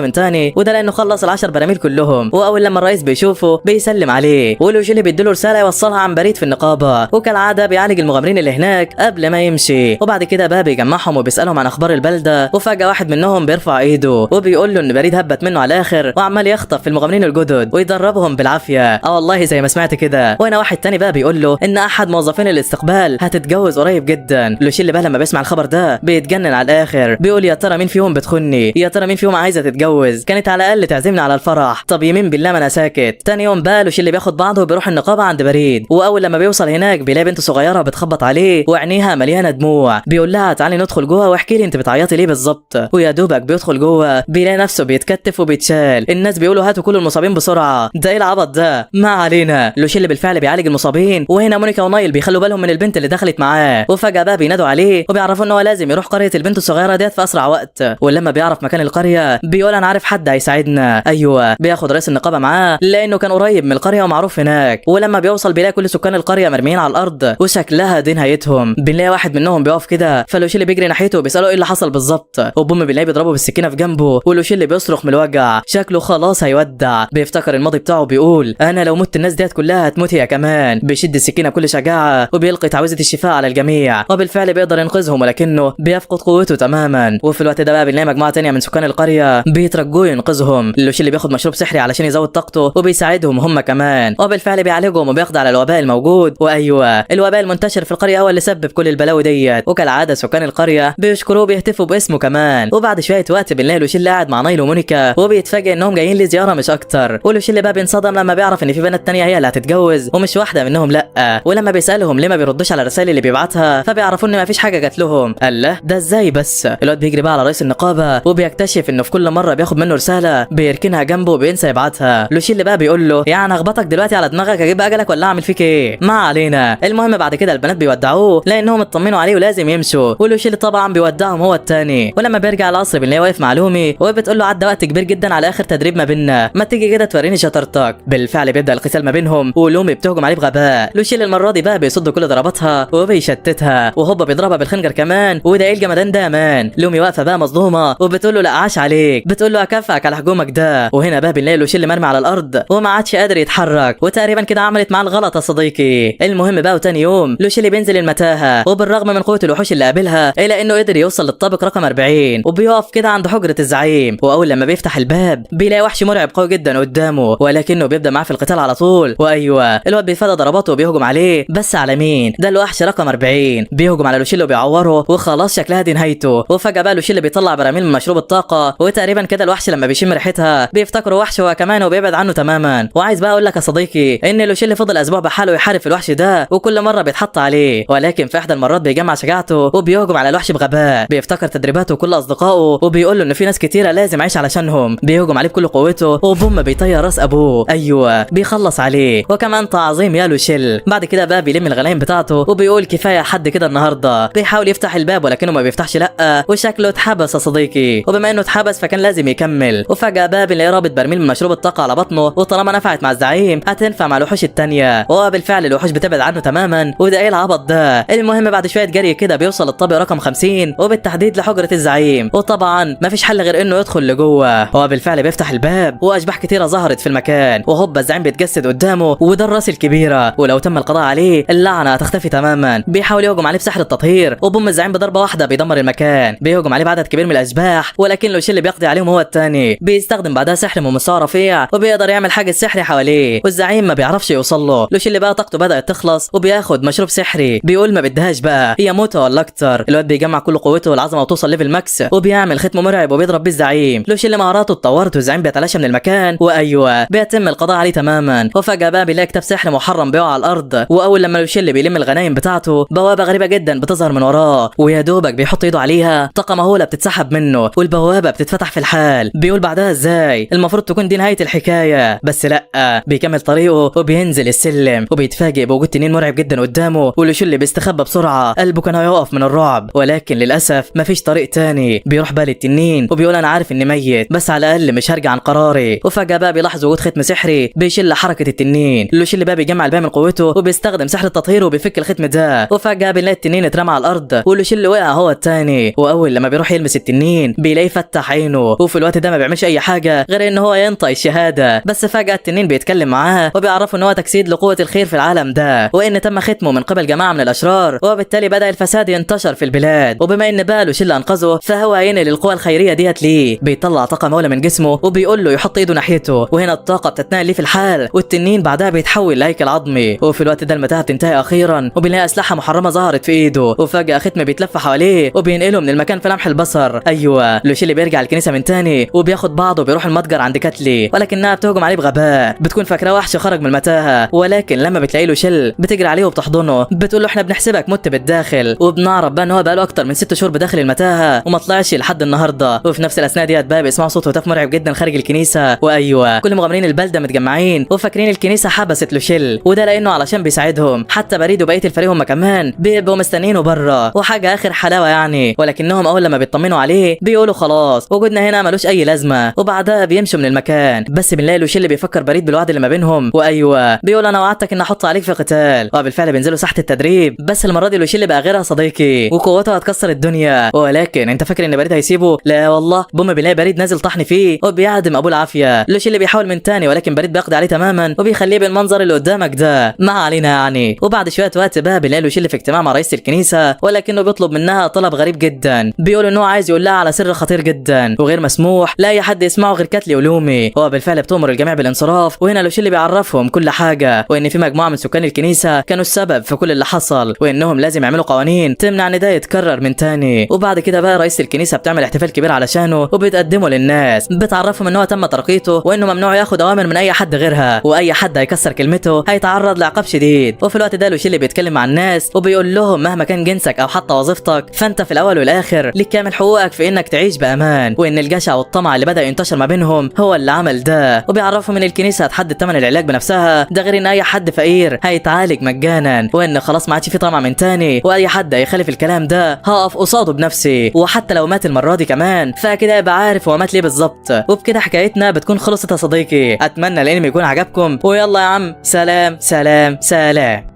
من تاني، وده لانه خلص ال10 براميل كلهم. واول لما الرئيس بيشوفه بيسلم عليه، ولوشيل بيديله رساله يوصلها عن بريد في النقابه، وكالعاده بيعالج المغامرين اللي هناك قبل ما يمشي. وبعد كده بقى بيجمعهم وبيسالهم عن اخبار البلده، وفجاه واحد منهم بيرفع ايده وبيقول له ان بريد هبت منه على الاخر وعمال يخطف في المغامرين الجدد ويدربهم بالعافيه. والله زي ما سمعت كده. وهنا واحد تاني بقى بيقول له ان احد موظفين الاستقبال هتتجوز قريب جدا. لوشيل بقى لما بيسمع الخبر ده بيتجنن على الاخر، بيقول يا ترى مين فيهم بتخني؟ يا ترى مين فيهم عايزه تتجوز؟ كانت على الاقل تعزمني على الفرح. طب يمين بالله ما انا ساكت. تاني يوم بقى لوشيل بياخد بعضه وبيروح النقابه عند بريد، واول لما بيوصل هناك بيلاقي بنت صغيره بتخبط عليه وعينيها مليانه دموع. بيقول لها تعالي ندخل جوه واحكي لي انت بتعيطي ليه بالظبط. ويا دوبك بيدخل جوه بيلاقي نفسه بيتكتف وبيتشال. الناس بيقولوا هاتوا كل المصابين بسرعه. ده ايه العبط ده؟ ما علينا. لوشيل بالفعل بيعالج المصابين، وهنا مونيكا ونايل بيخلوا بالهم من البنت اللي دخلت معاه، وفجاه بقى بينادوا عليه وبيعرفوا ان هو لازم يروح قريه البنت الصغيره ديت في اسرع وقت. ولما بيعرف مكان القريه بيقول انا عارف حد هيساعدنا. ايوه بياخد رئيس النقابه معاه لانه كان قريب من القريه ومعروف هناك. ولما بيوصل بيلاقي كل سكان القريه مرميين على الارض وشكلها دي نهايتهم. بنلاقي واحد منهم بيقف كده، فلوشيل بيجري ناحيته وبيساله ايه اللي حصل بالظبط، وبوم بنلاقيه بيضربه بالسكينه في جنبه، ولوشيل بيصرخ من الوجع شكله خلاص هيودع. بيفتكر الماضي بتاعه بيقول انا لو مت الناس ديت كلها هتموت هي كمان. بيشد السكينه بكل شجاعه وبيلقي تعويذه الشفاء على الجميع، وبالفعل بيقدر ينقذهم، ولكنه بيفقد قوته تماما. وفي الوقت ده بقى بنلاقي مجموعه تانية من سكان القريه بيترجوه ينقذهم. لوشيل بياخد مشروب سحري علشان يزود طاقته وبيساعدهم هم كمان، وبالفعل بيعالجهم وبيقضي على الوباء الموجود. وايوه الوباء المنتشر في القريه هو اللي سبب كل البلاوي ديت. وكالعاده سكان القريه بيشكروه وبيهتفوا باسمه كمان. وبعد شويه وقت بنلاقي لوشيل قاعد مع نايل ومونيكا وبيتفاجئ انهم جايين لزياره مش اكتر. ولوشيل بقى بينصدم لما بيعرف ان في بنات تانية هي اللي هتتجوز ومش واحده منهم لا. ولما بيسالهم ليه ما بيردوش على الرسائل اللي بيبعتها فبيعرفوا ان مفيش حاجه جات لهم. الله ده ازاي بس؟ الواد بيجري بقى على رئيس النقابه وبيكتشف انه في كل مره بياخد منه رساله بيركنها جنبه وبينسى يبعتها. لوشيل بقى بيقول له يعني اخبطك دلوقتي على دماغك اجيب اجلك ولا اعمل فيك ايه؟ ما علينا. المهم بعد كده البنات بيودعوه لانهم اطمنوا عليه ولازم يمشوا، ولوشيل طبعا بيودعهم هو التاني. ولما بيرجع القصر بنلاقيه واقف مع لومي وبتقول له عدى وقت كبير جدا على اخر تدريب ما بيننا، ما تيجي كده توريني شطارتك. بالفعل بيبدا القتال ما بينهم ولومي بتهجم عليه بغباء. لوشيل المره دي بقى بيصد كل ضرباتها وبيشتتها، وهوبا بيضربها بالخنجر كمان. وده ايه الجمدان ده يا مان؟ لومي واقفه شايفها بقى مصدومه وبتقول له لا عاش عليك، بتقول له اكافئك على هجومك ده. وهنا بقى بنلاقي لوشيل مرمي على الارض وما عادش قادر يتحرك، وتقريبا كده عملت معاه الغلط يا صديقي. المهم بقى وتاني يوم لوشيل بينزل المتاهه، وبالرغم من قوه الوحوش اللي قابلها الا انه قدر يوصل للطابق رقم 40 وبيقف كده عند حجره الزعيم. واول لما بيفتح الباب بيلاقي وحش مرعب قوي جدا قدامه، ولكنه بيبدا معاه في القتال على طول. وايوه الواد بيفادى ضرباته وبيهجم عليه، بس على مين؟ ده الوحش رقم 40 بيهجم على لوشيل وبيعوره، وخلاص شكلها دي نهايته. وفجاه بقى لوشيل بيطلع براميل من مشروب الطاقه، وتقريبا كده الوحش لما بيشم ريحتها بيفتكره وحش هو كمان وبيبعد عنه تماما. وعايز بقى اقول لك يا صديقي ان لوشيل فضل اسبوع بحاله يحارب في الوحش ده، وكل مره بيتحط عليه، ولكن في احدى المرات بيجمع شجاعته وبيهجم على الوحش بغباء. بيفتكر تدريباته وكل اصدقائه وبيقول له ان في ناس كتيره لازم يعيش علشانهم. بيهجم عليه بكل قوته وبوم بيطير راس ابوه، ايوه بيخلص عليه. وكمان تعظيم يا لوشيل. بعد كده بقى بيلم الغنايم بتاعته وبيقول كفايه حد كده النهارده. بيحاول يفتح الباب ولكنه ما بيفتحش، لا وشكله اتحبس يا صديقي. وبما انه اتحبس فكان لازم يكمل. وفجاه بقى بنلاقيه رابط برميل من مشروب الطاقه على بطنه، وطالما نفعت مع الزعيم هتنفع مع الوحوش التانيه. وبالفعل الوحوش بتبعد عنه تماما. وده ايه العبط ده؟ المهم بعد شويه جري كده بيوصل للطابق رقم 50 وبالتحديد لحجره الزعيم، وطبعا مفيش حل غير انه يدخل لجوه. هو بالفعل بيفتح الباب واشباح كتيره ظهرت في المكان، وهوبا الزعيم بيتجسد قدامه، وده الراس الكبيره، ولو تم القضاء عليه اللعنه هتختفي تماما. بيحاول يهجم عليه بسحر التطهير، وبوم الزعيم بضربه واحده بيدمر المكان. بيهجم عليه بعدد كبير من الاشباح، ولكن لوشيل اللي بيقضي عليهم هو الثاني. بيستخدم بعدها سحر من مستوى رفيع وبيقدر يعمل حاجز سحري حواليه، والزعيم ما بيعرفش يوصل له. لوشيل اللي بقى طاقته بدات تخلص وبياخد مشروب سحري، بيقول ما بدهاش بقى هي موته ولا اكتر. الواد بيجمع كل قوته والعظمه وتوصل ليفل ماكس، وبيعمل ختم مرعب وبيضرب بيه الزعيم. لوشيل اللي مهاراته اتطورت والزعيم بيتلاشى من المكان، وايوه بيتم القضاء عليه تماما. وفجاه بقى بيلاقي كتاب سحر محرم بيقع على الارض، واول لما لوشيل بيلم الغنايم بتاعته بوابه غريبه جدا بتظهر من وراه، ويا دوبك بيحط ايده عليها طاقه مهوله بتتسحب منه والبوابه بتتفتح في الحال. بيقول بعدها ازاي المفروض تكون دي نهايه الحكايه، بس لا بيكمل طريقه وبينزل السلم وبيتفاجئ بوجود تنين مرعب جدا قدامه. ولوشيل اللي بيستخبى بسرعه قلبه كان هيقف من الرعب، ولكن للاسف مفيش طريق تاني. بيروح بقى للتنين وبيقول انا عارف اني ميت بس على الاقل مش هرجع عن قراري. وفجاه بقى بيلاحظ وجود ختم سحري بيشل حركه التنين. لوشيل بقى بيجمع الباقي من قوته وبيستخدم سحر التطهير وبيفك الختم ده. وفجاه بنلاقي التنين اترمى على الارض ولوشيل وقع هو التاني. واول لما بيروح يلمس التنين بيلاقيه فتح عينه، وفي الوقت ده ما بيعملش اي حاجه غير ان هو ينطق الشهاده. بس فجاه التنين بيتكلم معاه وبيعرفه ان هو تجسيد لقوه الخير في العالم ده، وان تم ختمه من قبل جماعه من الاشرار، وبالتالي بدا الفساد ينتشر في البلاد. وبما ان بقى لوشيل انقذه فهو هينقل القوه الخيريه ديت ليه. بيطلع طاقه مولى من جسمه وبيقول له يحط ايده ناحيته، وهنا الطاقه بتتنقل ليه في الحال، والتنين بعدها بيتحول لهيكل عظمي. وفي الوقت ده المتاهه بتنتهي اخيرا وبنلاقي اسلحه محرمه ظهرت في ايده، وفجاه ختم بيتلف حواليه وبينقله من المكان في لمح البصر. ايوه لوشيل بيرجع الكنيسه من تاني وبياخد بعضه وبيروح المتجر عند كاتلي، ولكنها بتهجم عليه بغباء. بتكون فاكره وحش خرج من المتاهه، ولكن لما بتلاقي لوشيل بتجري عليه وبتحضنه. بتقول له احنا بنحسبك مت بالداخل، وبنعرف بقى ان هو بقاله اكتر من 6 شهور بداخل المتاهه وما طلعش لحد النهارده. وفي نفس الاثناء ديت بقى بيسمعوا صوت هتاف مرعب جدا خارج الكنيسه. وايوه كل مغامرين البلده متجمعين وفاكرين الكنيسه حبست لوشيل، وده لانه علشان بيساعدهم. حتى بريد وبقيه الفريق هم كمان بيبقوا مستنيينه بره، وحاجه اخر حلاوه يعني. ولكنهم اول لما بيطمنوا عليه بيقولوا خلاص وجودنا هنا ملوش اي لازمه، وبعدها بيمشوا من المكان. بس بنلاقي لوشيل اللي بيفكر بريد بالوعد اللي ما بينهم، وايوه بيقول انا وعدتك ان احط عليك في قتال. وبالفعل بينزلوا ساحه التدريب، بس المره دي لوشيل بقى غيرها صديقي وقوته هتكسر الدنيا. ولكن انت فاكر ان بريد هيسيبه؟ لا والله، بوم بيلاقي بريد نازل طحن فيه وبيعدم ابو العافيه. لوشيل اللي بيحاول من تاني، ولكن بريد بيقضي عليه تماما وبيخليه بالمنظر اللي قدامك ده. ما علينا يعني. وبعد شويه وقت بقى بنلاقي لوشيل في اجتماع مع رئيس الكنيسه، ولكنه بيطلب منها طلب غريب جدا. بيقول انه عايز يقول لها على سر خطير جدا وغير مسموح لاي حد يسمعه غير كاتلي ولومي. هو بالفعل بتؤمر الجميع بالانصراف، وهنا لوشيل بيعرفهم كل حاجه، وان في مجموعه من سكان الكنيسه كانوا السبب في كل اللي حصل، وانهم لازم يعملوا قوانين تمنع ان ده يتكرر من تاني. وبعد كده بقى رئيس الكنيسه بتعمل احتفال كبير علشانه وبتقدمه للناس، بتعرفهم ان هو تم ترقيته وانه ممنوع ياخد اوامر من اي حد غيرها، واي حد هيكسر كلمته هيتعرض لعقاب شديد. وفي الوقت ده لوشيل بيتكلم مع الناس وبيقول لهم مهما كان جنسك او حتى وظيفتك فانت في الاول والاخر ليك كامل حقوقك في انك تعيش بامان، وان الجشع والطمع اللي بدا ينتشر ما بينهم هو اللي عمل ده. وبيعرفهم ان الكنيسه هتحدد ثمن العلاج بنفسها، ده غير ان اي حد فقير هيتعالج مجانا، وان خلاص ما عادش في طمع من تاني، واي حد هيخالف الكلام ده هقف قصاده بنفسي، وحتى لو مات المره دي كمان فكده يبقى عارف هو مات ليه بالظبط. وبكده حكايتنا بتكون خلصت يا صديقي. اتمنى الانمي يكون عجبكم، ويلا يا عم سلام سلام سلام.